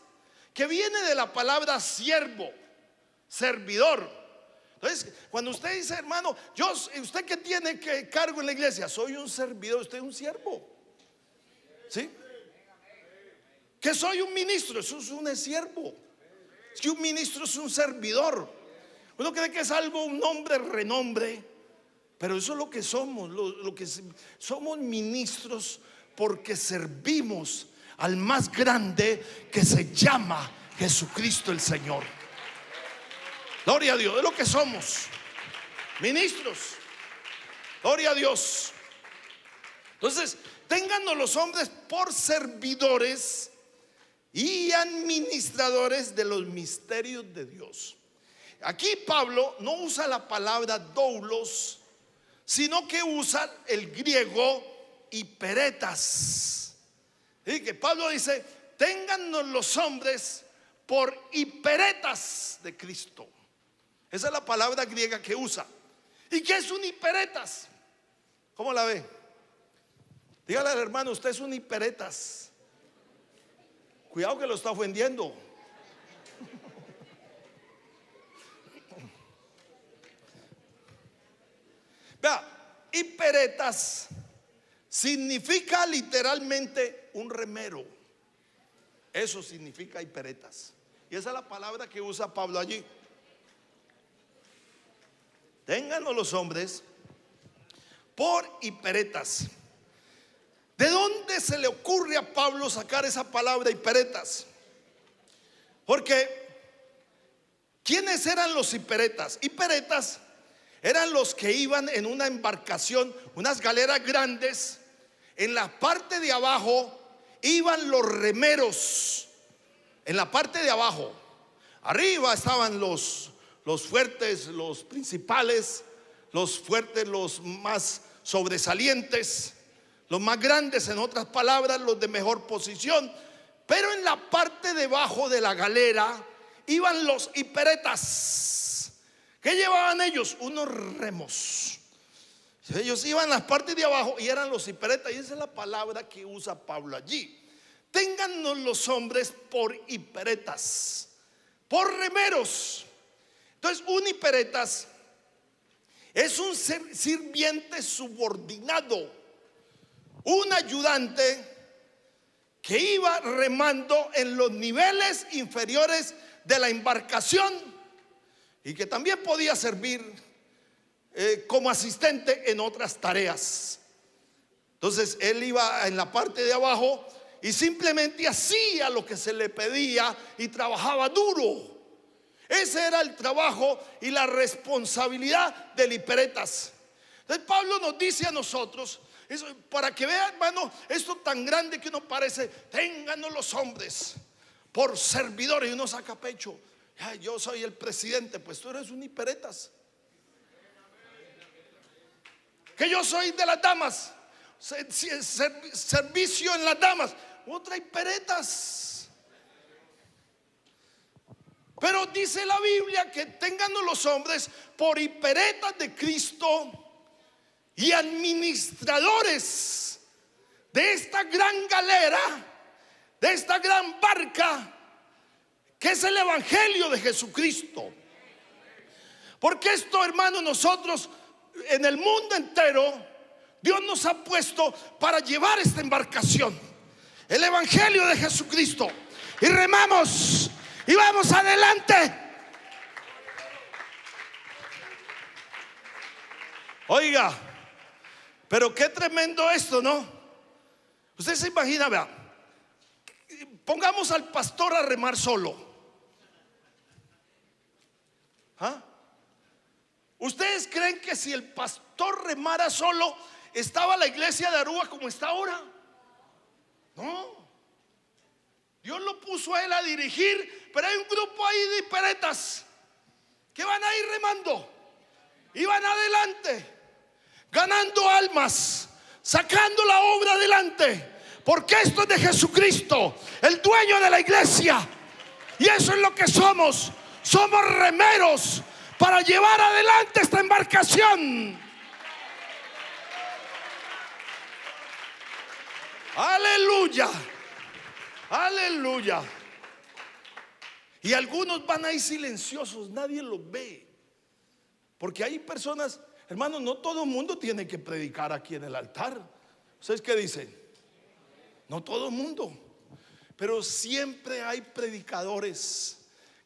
que viene de la palabra siervo, servidor. Entonces, cuando usted dice, hermano, ¿usted qué tiene que cargo en la iglesia? Soy un servidor. Usted es un siervo, ¿sí? Que soy un ministro, eso es un siervo. Es que un ministro es un servidor. Uno cree que es algo, un nombre, renombre, pero eso es lo que somos. Lo que somos ministros, porque servimos al más grande, que se llama Jesucristo el Señor. Gloria a Dios, es lo que somos, ministros. Gloria a Dios. Entonces, téngannos los hombres por servidores y administradores de los misterios de Dios. Aquí Pablo no usa la palabra doulos, sino que usa el griego hiperetas. Y que Pablo dice: téngannos los hombres por hiperetas de Cristo. Esa es la palabra griega que usa. ¿Y qué es un hiperetas? ¿Cómo la ve? Dígale al hermano: usted es un hiperetas. Cuidado que lo está ofendiendo. Vea, hiperetas significa literalmente un remero. Eso significa hiperetas. Y esa es la palabra que usa Pablo allí. Téngannos los hombres por hiperetas. ¿De dónde se le ocurre a Pablo sacar esa palabra hiperetas? Porque ¿quiénes eran los hiperetas? Hiperetas eran los que iban en una embarcación, unas galeras grandes. En la parte de abajo iban los remeros. En la parte de abajo. Arriba estaban los fuertes, los principales, los fuertes, los más sobresalientes, los más grandes, en otras palabras, los de mejor posición. Pero en la parte de abajo de la galera iban los hiperetas. ¿Qué llevaban ellos? Unos remos. Ellos iban en las partes de abajo y eran los hiperetas. Y esa es la palabra que usa Pablo allí. Téngannos los hombres por hiperetas, por remeros. Entonces, un hiperetas es un sirviente subordinado, un ayudante que iba remando en los niveles inferiores de la embarcación y que también podía servir como asistente en otras tareas. Entonces él iba en la parte de abajo y simplemente hacía lo que se le pedía y trabajaba duro. Ese era el trabajo y la responsabilidad del hiperetas. Entonces Pablo nos dice a nosotros, para que vean, hermano, esto tan grande que uno parece, ténganos los hombres por servidores, y uno saca pecho. Ay, yo soy el presidente, pues tú eres un hiperetas. Que yo soy de las damas, servicio en las damas, otra hiperetas. Pero dice la Biblia que ténganos los hombres por hiperetas de Cristo y administradores de esta gran galera, de esta gran barca que es el Evangelio de Jesucristo. Porque esto, hermano, nosotros en el mundo entero, Dios nos ha puesto para llevar esta embarcación, el Evangelio de Jesucristo, y remamos y vamos adelante. Oiga, pero qué tremendo esto, ¿no? Usted se imagina, vea, pongamos al pastor a remar solo. ¿Ah? ¿Ustedes creen que si el pastor remara solo, estaba la iglesia de Aruba como está ahora? No. Dios lo puso a él a dirigir, pero hay un grupo ahí de hiperetas que van a ir remando y van adelante, ganando almas, sacando la obra adelante, porque esto es de Jesucristo, el dueño de la iglesia. Y eso es lo que somos. Somos remeros para llevar adelante esta embarcación. Aleluya, aleluya. Y algunos van ahí silenciosos, nadie los ve. Porque hay personas, hermanos, no todo el mundo tiene que predicar aquí en el altar. ¿Ustedes qué dicen? No todo el mundo. Pero siempre hay predicadores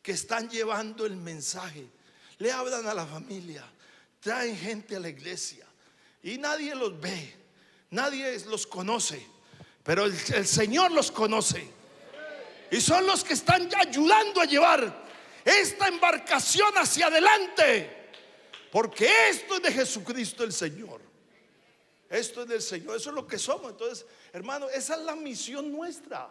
que están llevando el mensaje, le hablan a la familia, traen gente a la iglesia y nadie los ve, nadie los conoce, pero el Señor los conoce y son los que están ayudando a llevar esta embarcación hacia adelante, porque esto es de Jesucristo el Señor. Esto es del Señor, eso es lo que somos. Entonces, hermano, esa es la misión nuestra.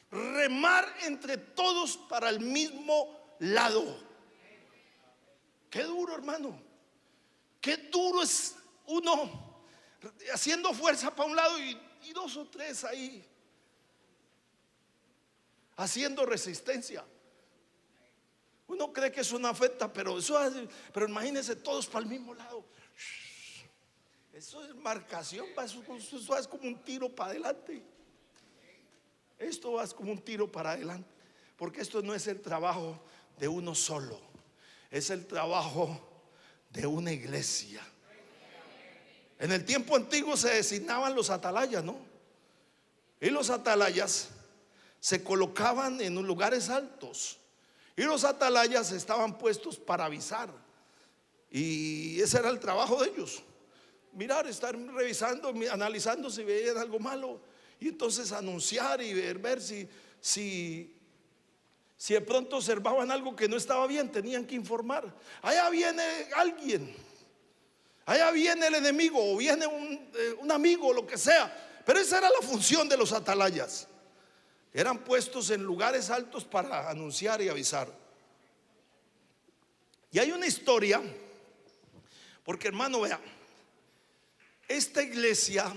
Remar entre todos para el mismo lado. Qué duro, hermano. Qué duro es uno haciendo fuerza para un lado y dos o tres ahí haciendo resistencia. Uno cree que eso no afecta, pero imagínense todos para el mismo lado. Eso es marcación, eso es como un tiro para adelante. Esto va como un tiro para adelante, porque esto no es el trabajo de uno solo, es el trabajo de una iglesia. En el tiempo antiguo se designaban los atalayas, ¿no? Y los atalayas se colocaban en lugares altos, y los atalayas estaban puestos para avisar, y ese era el trabajo de ellos. Mirar, estar revisando, analizando si veían algo malo, y entonces anunciar y ver si de pronto observaban algo que no estaba bien, tenían que informar. Allá viene alguien, allá viene el enemigo, o viene un amigo, lo que sea. Pero esa era la función de los atalayas. Eran puestos en lugares altos para anunciar y avisar. Y hay una historia, porque hermano, vea, esta iglesia,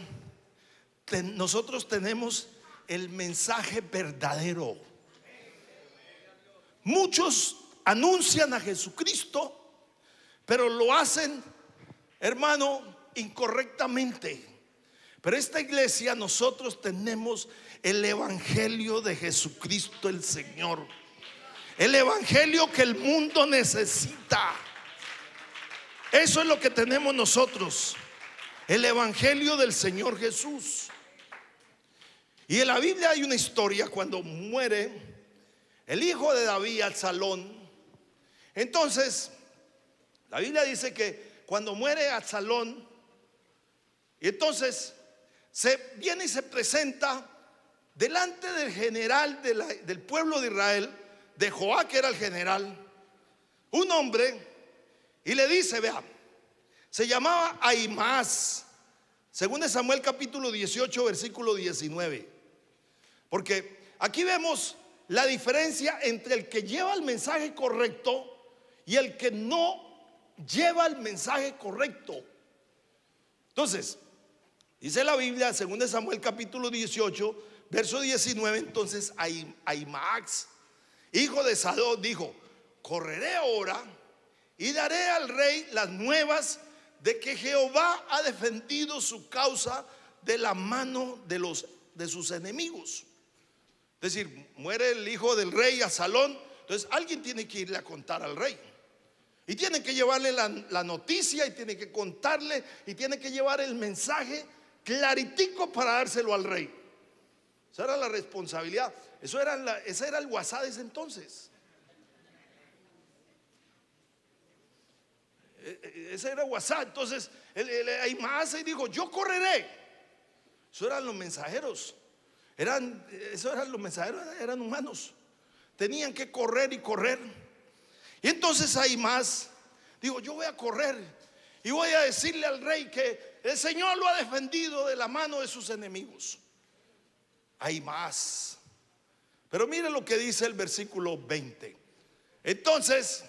nosotros tenemos el mensaje verdadero. Muchos anuncian a Jesucristo, pero lo hacen, hermano, incorrectamente. Pero esta iglesia, nosotros tenemos el evangelio de Jesucristo el Señor, el evangelio que el mundo necesita. Eso es lo que tenemos nosotros, el evangelio del Señor Jesús. Y en la Biblia hay una historia cuando muere el hijo de David, Absalón. Entonces la Biblia dice que cuando muere Absalón, y entonces se viene y se presenta delante del general del pueblo de Israel, de Joab, que era el general, un hombre, y le dice, vea, se llamaba Ahimaaz, según Samuel capítulo 18, versículo 19. Porque aquí vemos la diferencia entre el que lleva el mensaje correcto y el que no lleva el mensaje correcto. Entonces, dice la Biblia, según Samuel capítulo 18, verso 19, entonces Ahimaaz, hijo de Sadoc, dijo, correré ahora y daré al rey las nuevas de que Jehová ha defendido su causa de la mano de sus enemigos. Es decir, muere el hijo del rey Absalón, entonces alguien tiene que irle a contar al rey. Y tiene que llevarle la noticia, y tiene que contarle, y tiene que llevar el mensaje claritico para dárselo al rey. Esa era la responsabilidad. Ese era el WhatsApp de ese entonces. Ese era WhatsApp. Entonces Ahimaaz dijo, yo correré. Eso eran los mensajeros. Eran humanos. Tenían que correr y correr. Y entonces Ahimaaz dijo, yo voy a correr y voy a decirle al rey que el Señor lo ha defendido de la mano de sus enemigos. Ahimaaz. Pero mire lo que dice el versículo 20. Entonces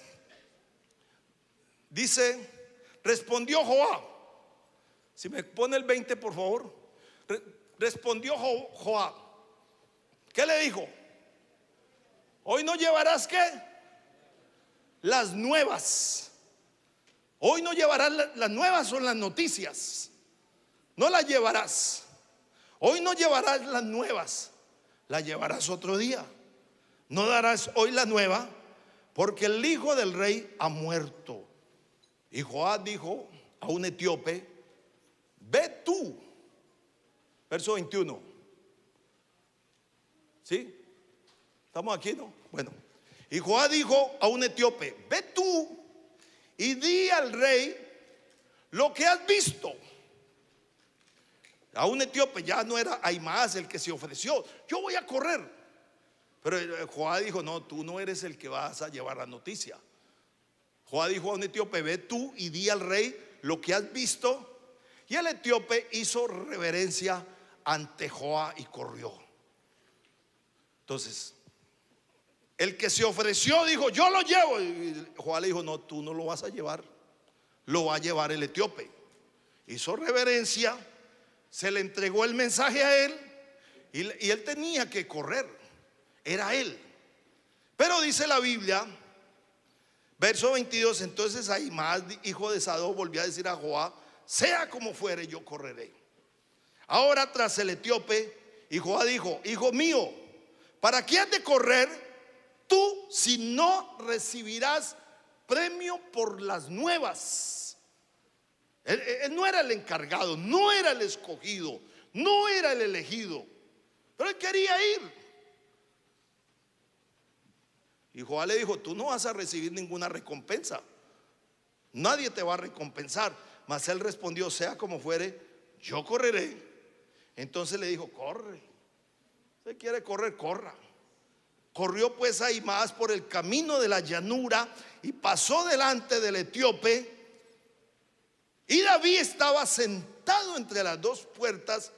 dice, respondió Joab. Si me pone el 20 por favor. Respondió Joab. ¿Qué le dijo? Hoy no llevarás ¿qué? Las nuevas. Hoy no llevarás las nuevas, son las noticias. No las llevarás. Hoy no llevarás las nuevas, las llevarás otro día. No darás hoy la nueva, porque el hijo del rey ha muerto. Y Joab dijo a un etíope, ve tú. Verso 21. ¿Sí? ¿Estamos aquí, no? Bueno. Y Joab dijo a un etíope, ve tú y di al rey lo que has visto. A un etíope, ya no era Ahimaaz el que se ofreció, yo voy a correr. Pero Joab dijo, no, tú no eres el que vas a llevar la noticia. Joab dijo a un etíope, ve tú y di al rey lo que has visto. Y el etíope hizo reverencia ante Joab y corrió. Entonces el que se ofreció dijo, yo lo llevo. Y Joab le dijo, no, tú no lo vas a llevar, lo va a llevar el etíope. Hizo reverencia, se le entregó el mensaje a él, y él tenía que correr. Era él. Pero dice la Biblia, verso 22, entonces Ahimaaz, hijo de Sadoc, volvió a decir a Joab, sea como fuere, yo correré. Ahora tras el etíope, y Joab dijo, hijo mío, ¿para qué has de correr tú si no recibirás premio por las nuevas? Él no era el encargado, no era el escogido, no era el elegido, pero él quería ir. Y Joab le dijo, tú no vas a recibir ninguna recompensa, nadie te va a recompensar. Mas él respondió, sea como fuere, yo correré. Entonces le dijo, corre. ¿Usted quiere correr? Corra. Corrió pues Ahimaaz por el camino de la llanura y pasó delante del etíope. Y David estaba sentado entre las dos puertas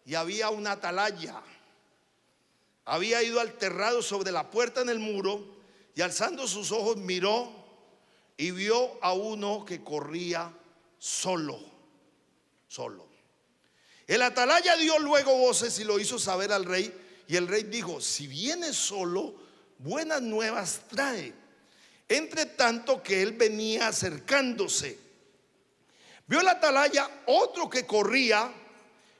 y había una atalaya. Había ido al terrado sobre la puerta en el muro y alzando sus ojos miró y vio a uno que corría solo. El atalaya dio luego voces y lo hizo saber al rey. Y el rey dijo, si viene solo, buenas nuevas trae. Entre tanto que él venía acercándose, vio el atalaya otro que corría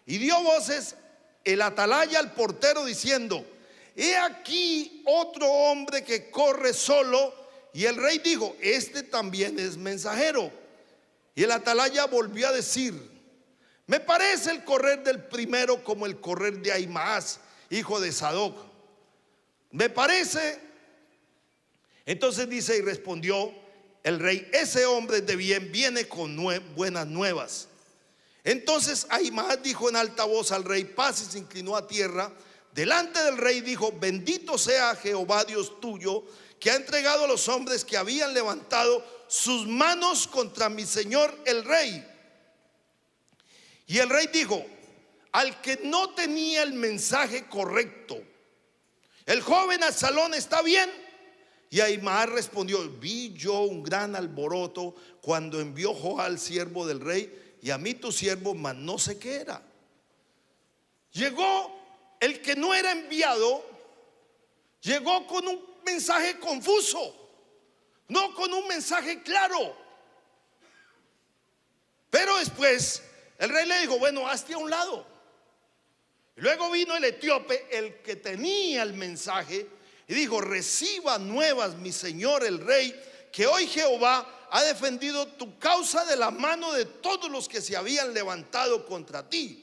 y dio voces el atalaya al portero diciendo, he aquí otro hombre que corre solo. Y el rey dijo, este también es mensajero. Y el atalaya volvió a decir, me parece el correr del primero como el correr de Ahimaaz, hijo de Sadoc. Me parece. Entonces dice, y respondió el rey, ese hombre de bien viene con buenas nuevas. Entonces Ahimaaz dijo en alta voz al rey: paz, y se inclinó a tierra delante del rey. Dijo: bendito sea Jehová Dios tuyo, que ha entregado a los hombres que habían levantado sus manos contra mi señor el rey. Y el rey dijo: al que no tenía el mensaje correcto, el joven Absalón está bien. Y Ahimaaz respondió: vi yo un gran alboroto cuando envió Joab, siervo del rey, y a mí tu siervo, mas no sé qué era. Llegó el que no era enviado, llegó con un mensaje confuso, no con un mensaje claro. Pero después el rey le dijo: bueno, hazte a un lado. Y luego vino el etíope, el que tenía el mensaje, y dijo: reciba nuevas, mi señor el rey, que hoy Jehová ha defendido tu causa de la mano de todos los que se habían levantado contra ti.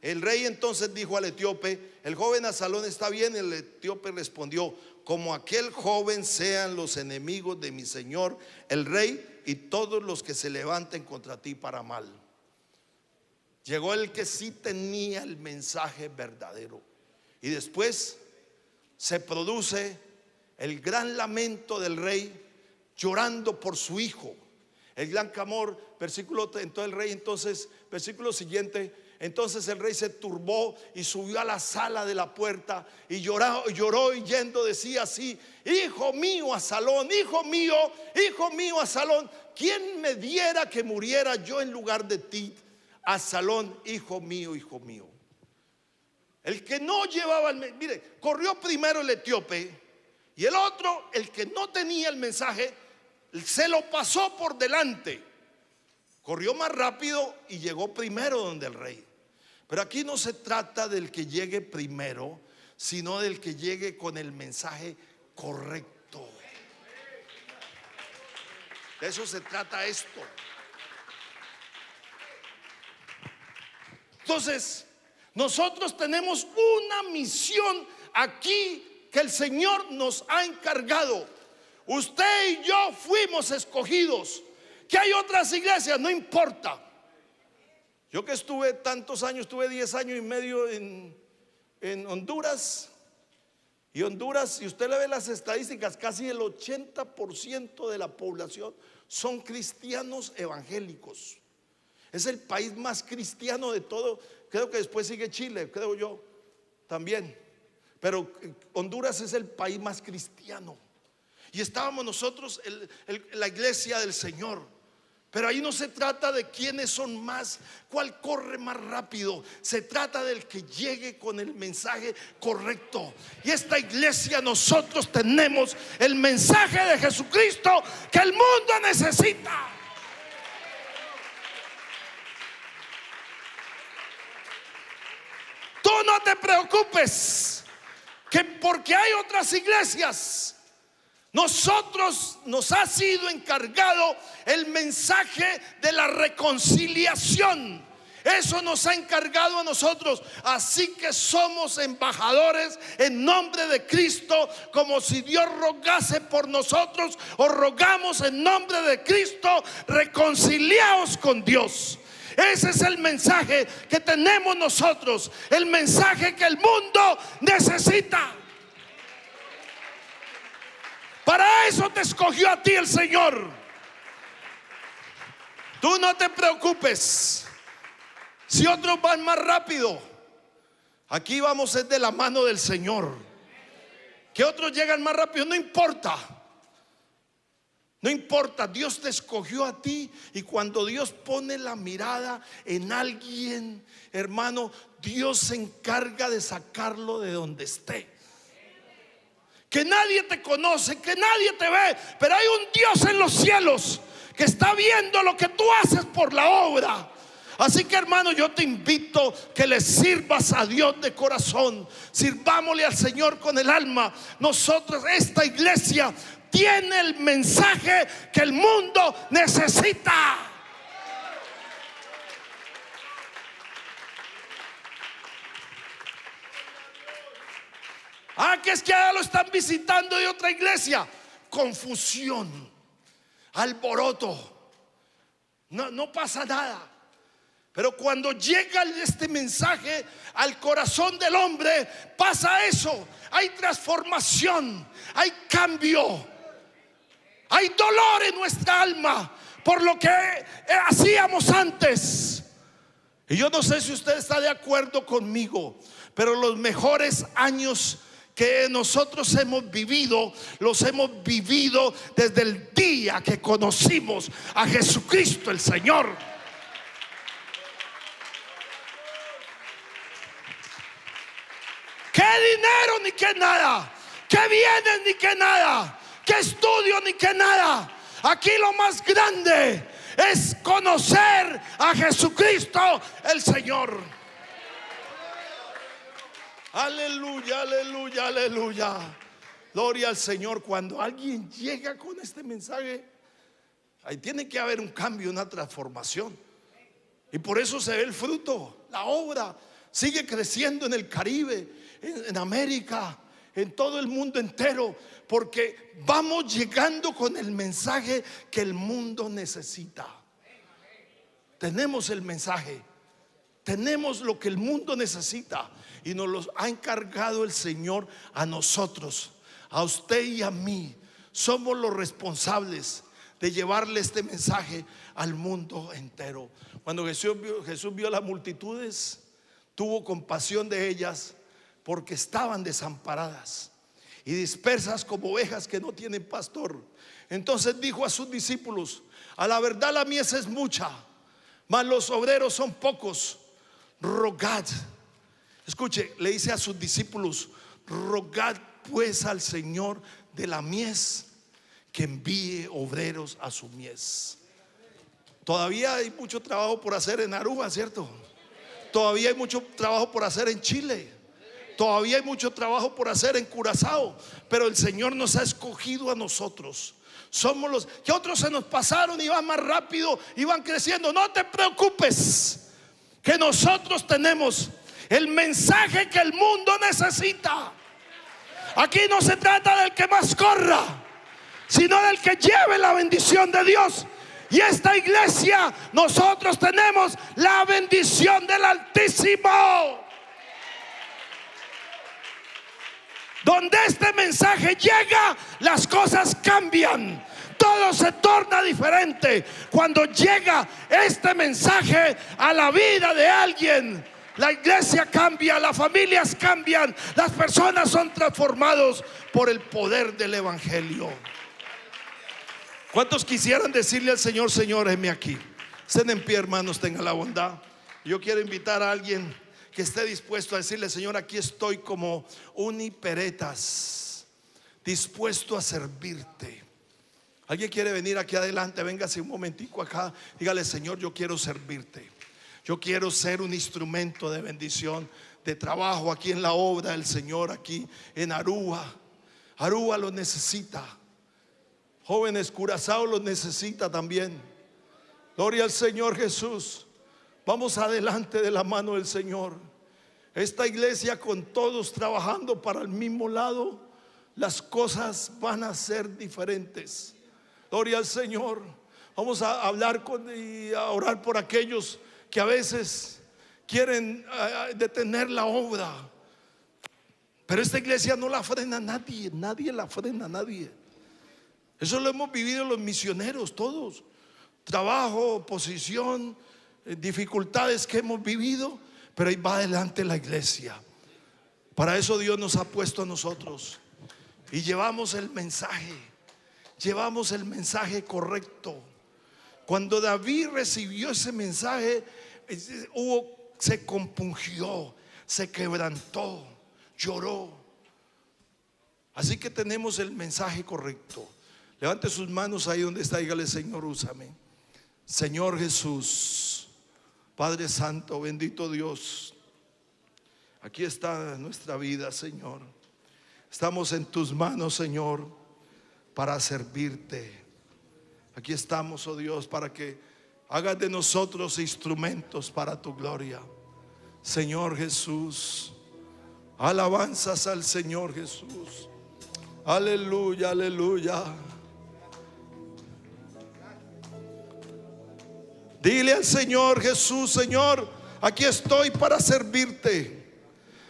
El rey entonces dijo al etíope: el joven Absalón está bien. El etíope respondió: como aquel joven sean los enemigos de mi señor el rey y todos los que se levanten contra ti para mal. Llegó el que sí tenía el mensaje verdadero. Y después se produce el gran lamento del rey, llorando por su hijo, el gran clamor. Versículo, entonces el rey, entonces, versículo siguiente: entonces el rey se turbó y subió a la sala de la puerta y lloró y yendo decía así: hijo mío Absalón, hijo mío Absalón, ¿quién me diera que muriera yo en lugar de ti, Absalón, hijo mío, hijo mío? El que no llevaba el, mire, corrió primero el etíope, y el otro, el que no tenía el mensaje, se lo pasó por delante. Corrió más rápido y llegó primero donde el rey. Pero aquí no se trata del que llegue primero, sino del que llegue con el mensaje correcto. De eso se trata esto. Entonces, nosotros tenemos una misión aquí que el Señor nos ha encargado. Usted y yo fuimos escogidos. Que hay otras iglesias, no importa. Yo que estuve tantos años, estuve 10 años y medio en Honduras. Y Honduras, si usted le ve las estadísticas, casi el 80% de la población son cristianos evangélicos. Es el país más cristiano de todo. Creo que después sigue Chile, creo yo también. Pero Honduras es el país más cristiano. Y estábamos nosotros, la iglesia del Señor. Pero ahí no se trata de quiénes son más, cuál corre más rápido. Se trata del que llegue con el mensaje correcto. Y esta iglesia, nosotros tenemos el mensaje de Jesucristo que el mundo necesita. Tú no te preocupes que porque hay otras iglesias, nosotros nos ha sido encargado el mensaje de la reconciliación. Eso nos ha encargado a nosotros. Así que somos embajadores en nombre de Cristo, como si Dios rogase por nosotros, o rogamos en nombre de Cristo: reconciliaos con Dios. Ese es el mensaje que tenemos nosotros, el mensaje que el mundo necesita. Para eso te escogió a ti el Señor. Tú no te preocupes si otros van más rápido. Aquí vamos es de la mano del Señor. Que otros llegan más rápido, no importa. No importa, Dios te escogió a ti. Y cuando Dios pone la mirada en alguien, hermano, Dios se encarga de sacarlo de donde esté. Que nadie te conoce, que nadie te ve, pero hay un Dios en los cielos que está viendo lo que tú haces por la obra. Así que, hermano, yo te invito que le sirvas a Dios de corazón. Sirvámosle al Señor con el alma. Nosotros, esta iglesia, tiene el mensaje que el mundo necesita. Que es que ahora lo están visitando de otra iglesia. Confusión, alboroto. No pasa nada. Pero cuando llega este mensaje al corazón del hombre, pasa eso. Hay transformación, hay cambio, hay dolor en nuestra alma por lo que hacíamos antes. Y yo no sé si usted está de acuerdo conmigo, pero los mejores años que nosotros hemos vivido, los hemos vivido desde el día que conocimos a Jesucristo el Señor. ¿Qué dinero ni qué nada? ¿Qué bienes ni qué nada? ¿Qué estudio ni qué nada? Aquí lo más grande es conocer a Jesucristo el Señor. Aleluya, aleluya, aleluya. Gloria al Señor. Cuando alguien llega con este mensaje, ahí tiene que haber un cambio, una transformación. Y por eso se ve el fruto. La obra sigue creciendo en el Caribe, en América, en todo el mundo entero, porque vamos llegando con el mensaje que el mundo necesita. Tenemos el mensaje, tenemos lo que el mundo necesita, y nos lo ha encargado el Señor a nosotros, a usted y a mí. Somos los responsables de llevarle este mensaje al mundo entero. Cuando Jesús vio las multitudes, tuvo compasión de ellas, porque estaban desamparadas y dispersas como ovejas que no tienen pastor. Entonces dijo a sus discípulos: a la verdad la mies es mucha, mas los obreros son pocos. Rogad, escuche, le dice a sus discípulos: rogad pues al Señor de la mies que envíe obreros a su mies. Todavía hay mucho trabajo por hacer en Aruba, ¿cierto? Todavía hay mucho trabajo por hacer en Chile. Todavía hay mucho trabajo por hacer en Curazao, pero el Señor nos ha escogido a nosotros. Somos los que otros se nos pasaron y van más rápido y van creciendo. No te preocupes, que nosotros tenemos el mensaje que el mundo necesita. Aquí no se trata del que más corra, sino del que lleve la bendición de Dios. Y esta iglesia, nosotros tenemos la bendición del Altísimo. Donde este mensaje llega, las cosas cambian. Todo se torna diferente. Cuando llega este mensaje a la vida de alguien, la iglesia cambia, las familias cambian, las personas son transformados por el poder del evangelio. ¿Cuántos quisieran decirle al Señor: Señor, heme aquí? Estén en pie, hermanos, tengan la bondad. Yo quiero invitar a alguien que esté dispuesto a decirle: Señor, aquí estoy como uniperetas, dispuesto a servirte. ¿Alguien quiere venir aquí adelante? Véngase un momentico acá. Dígale: Señor, yo quiero servirte. Yo quiero ser un instrumento de bendición, de trabajo aquí en la obra del Señor, aquí en Aruba. Aruba lo necesita. Jóvenes, Curazao lo necesita también. Gloria al Señor Jesús. Vamos adelante de la mano del Señor. Esta iglesia, con todos trabajando para el mismo lado, las cosas van a ser diferentes. Gloria al Señor. Vamos a hablar y a orar por aquellos que a veces quieren detener la obra. Pero esta iglesia no la frena nadie. Nadie la frena, nadie. Eso lo hemos vivido los misioneros todos. Trabajo, oposición, dificultades que hemos vivido, pero ahí va adelante la iglesia. Para eso Dios nos ha puesto a nosotros. Y llevamos el mensaje correcto. Cuando David recibió ese mensaje, se compungió, se quebrantó, lloró. Así que tenemos el mensaje correcto. Levante sus manos ahí donde está, dígale: Señor, úsame. Señor Jesús, Padre Santo, bendito Dios, aquí está nuestra vida, Señor. Estamos en tus manos, Señor, para servirte. Aquí estamos, oh Dios, para que hagas de nosotros instrumentos para tu gloria. Señor Jesús, alabanzas al Señor Jesús. Aleluya, aleluya. Dile al Señor Jesús: Señor, aquí estoy para servirte.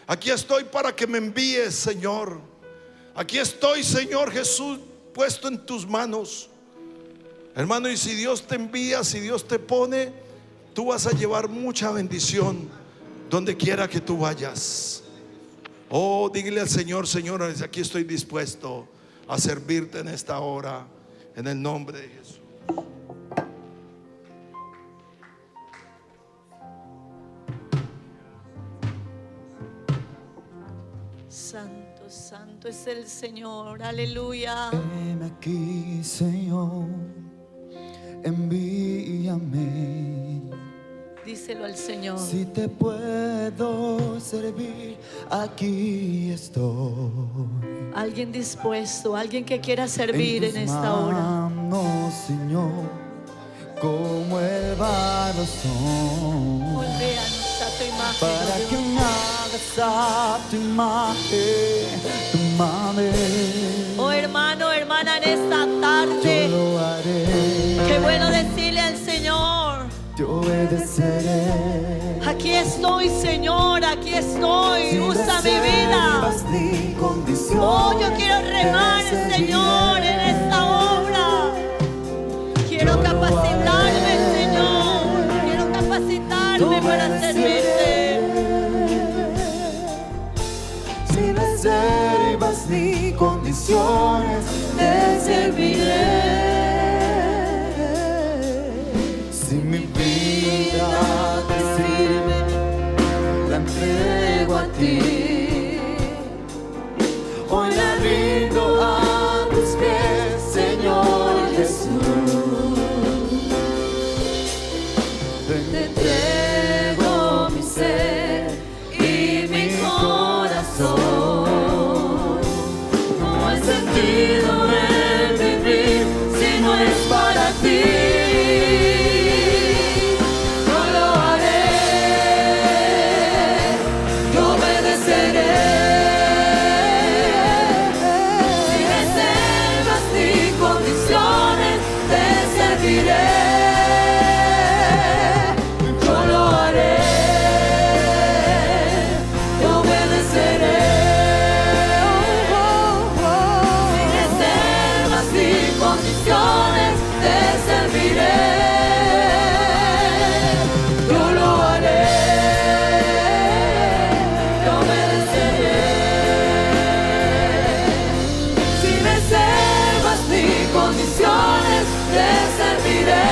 Aquí estoy para que me envíes, Señor. Aquí estoy, Señor Jesús, puesto en tus manos. Hermano, y si Dios te envía, si Dios te pone, tú vas a llevar mucha bendición donde quiera que tú vayas. Oh, dígale al Señor: Señor, aquí estoy dispuesto a servirte en esta hora, en el nombre de Jesús. Santo, santo es el Señor, aleluya. Heme aquí, Señor, envíame. Díselo al Señor. Si te puedo servir, aquí estoy. Alguien dispuesto, alguien que quiera servir en esta hora. Manos, Señor, como el barro son. Moldeanos a tu imagen, Para oh que Dios. me hagas a tu imagen, tu imagen. Oh hermano, hermana, en esta tarde, Yo lo haré. qué bueno decirle al Señor: Te obedeceré. aquí estoy, Señor, aquí estoy, Si usa mi vida. reservas ni condiciones, Oh, yo quiero remar, te Señor, en serviré. esta obra. Quiero Yo lo capacitarme, haré. Señor. Quiero capacitarme para servirte. Sin reservas ni condiciones, te serviré. Si mi vida te sirve, la entrego a ti. Hoy la rindo a tus pies, Señor Jesús. Te entrego mi ser y mi corazón. No hay sentido en vivir si no es para ti. Yo lo haré, yo obedeceré. Sin reservas ni condiciones, te serviré. Yo lo haré, yo obedeceré. Sin reservas ni condiciones, te serviré. Yo lo haré, yo obedeceré. Sin reservas ni condiciones, te serviré.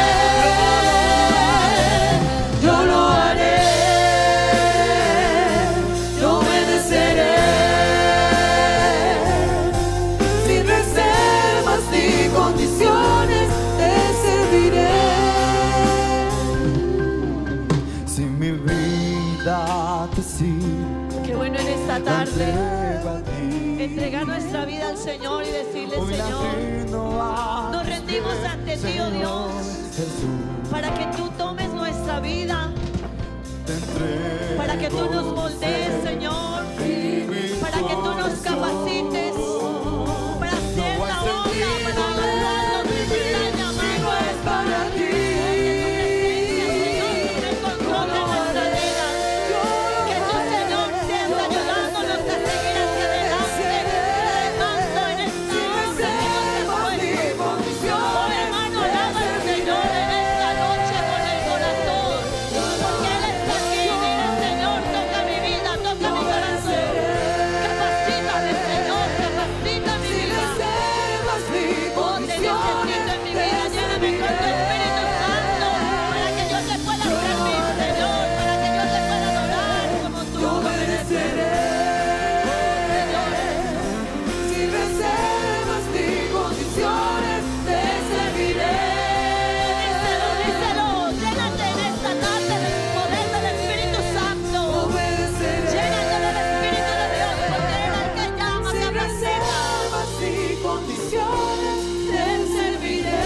Yo lo haré, yo obedeceré. Sin reservas ni condiciones, te serviré. Si mi vida te sirve, Qué bueno en esta la tarde entrego a ti. entregar nuestra vida al Señor y decirle: Hoy la Señor, rindo a nos tus rendimos pies, ante ti, oh Señor Dios, Jesús. para que tú tomes nuestra vida, Te entrego para que tú nos moldees, Señor, para que tú nos capacites para hacer la obra para la cual nos estás llamando. para ti. Que tu presencia, Señor, tome control de nuestra vida. Que tu Señor siga ayudándonos a seguir hacia adelante, remando en esta obra que nos has puesto. Oh, hermano, alaba al Señor en esta noche con el corazón, porque Él está aquí. Dile: Señor, toca mi vida, toca mi corazón. Capacítame, Señor, capacita mi vida. Oh, te necesito en mi vida, lléname con tu Espíritu Santo, para que yo te pueda servir, Señor, para que yo te pueda adorar como tú. Yo obedeceré. Sin reservas ni condiciones, te serviré. Díselo, díselo, llénate en esta tarde del poder del Espíritu Santo. Obedeceré. Llénate del Espíritu de Dios, porque Él es el que llama, Sin capacita. reservas ni condiciones, te serviré.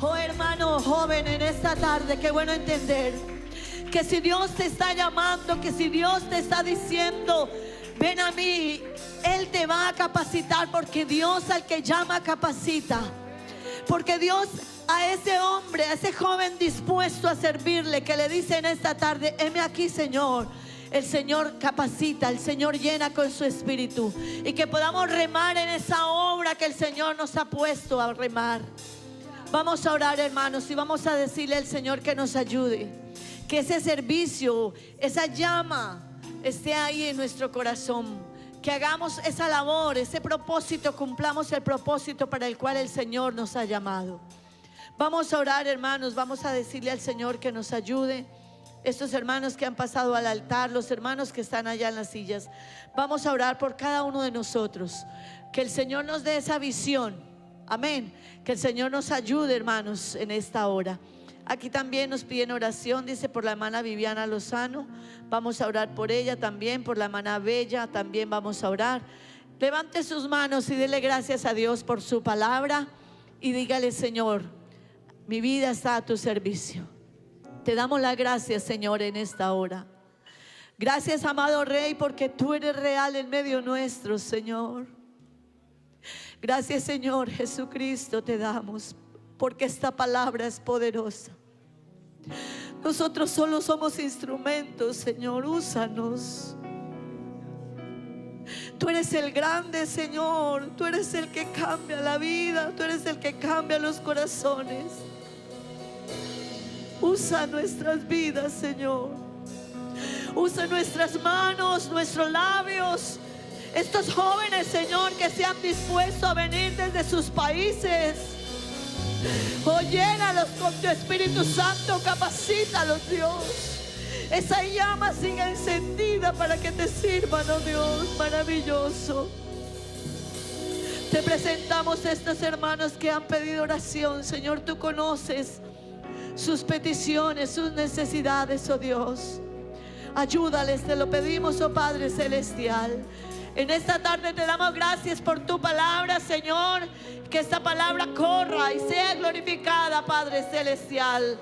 Oh hermano joven, en esta tarde, qué bueno entender que si Dios te está llamando, que si Dios te está diciendo: ven a mí. Él te va a capacitar, porque Dios al que llama capacita. Porque Dios a ese hombre, a ese joven dispuesto a servirle, que le dice en esta tarde: heme aquí, Señor. El Señor capacita, el Señor llena con su espíritu, y que podamos remar en esa obra que el Señor nos ha puesto a remar. Vamos a orar, hermanos, y vamos a decirle al Señor que nos ayude, que ese servicio, esa llama esté ahí en nuestro corazón, que hagamos esa labor, ese propósito, cumplamos el propósito para el cual el Señor nos ha llamado. Vamos a orar, hermanos, vamos a decirle al Señor que nos ayude. Estos hermanos que han pasado al altar, los hermanos que están allá en las sillas, vamos a orar por cada uno de nosotros, que el Señor nos dé esa visión. Amén. Que el Señor nos ayude, hermanos, en esta hora. Aquí también nos piden oración, dice, por la hermana Viviana Lozano. Vamos a orar por ella también, por la hermana Bella también vamos a orar. Levante sus manos y dele gracias a Dios por su palabra, y dígale: Señor, mi vida está a tu servicio. Te damos las gracias, Señor, en esta hora. Gracias, amado Rey, porque tú eres real en medio nuestro, Señor. Gracias, Señor Jesucristo, te damos, porque esta palabra es poderosa. Nosotros solo somos instrumentos, Señor, úsanos. Tú eres el grande, Señor. Tú eres el que cambia la vida. Tú eres el que cambia los corazones. Usa nuestras vidas, Señor. Usa nuestras manos, nuestros labios. Estos jóvenes, Señor, que se han dispuesto a venir desde sus países. Oh, llénalos con tu Espíritu Santo. Capacítalos, Dios. Esa llama siga encendida para que te sirvan, oh Dios, maravilloso. Te presentamos a estos hermanos que han pedido oración. Señor, tú conoces sus peticiones, sus necesidades, oh Dios. Ayúdales, te lo pedimos, oh Padre Celestial. En esta tarde te damos gracias por tu palabra, Señor. Que esta palabra corra y sea glorificada, Padre Celestial.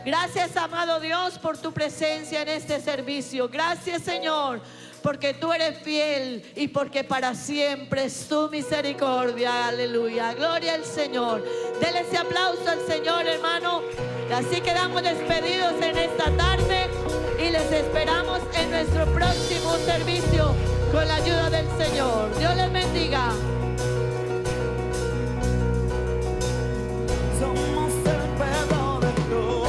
Gracias, amado Dios, por tu presencia en este servicio. Gracias, Señor, porque tú eres fiel y porque para siempre es tu misericordia. Aleluya. Gloria al Señor. Dele ese aplauso al Señor, hermano. Así quedamos despedidos en esta tarde y les esperamos en nuestro próximo servicio con la ayuda del Señor. Dios les bendiga. Somos el pueblo de Dios.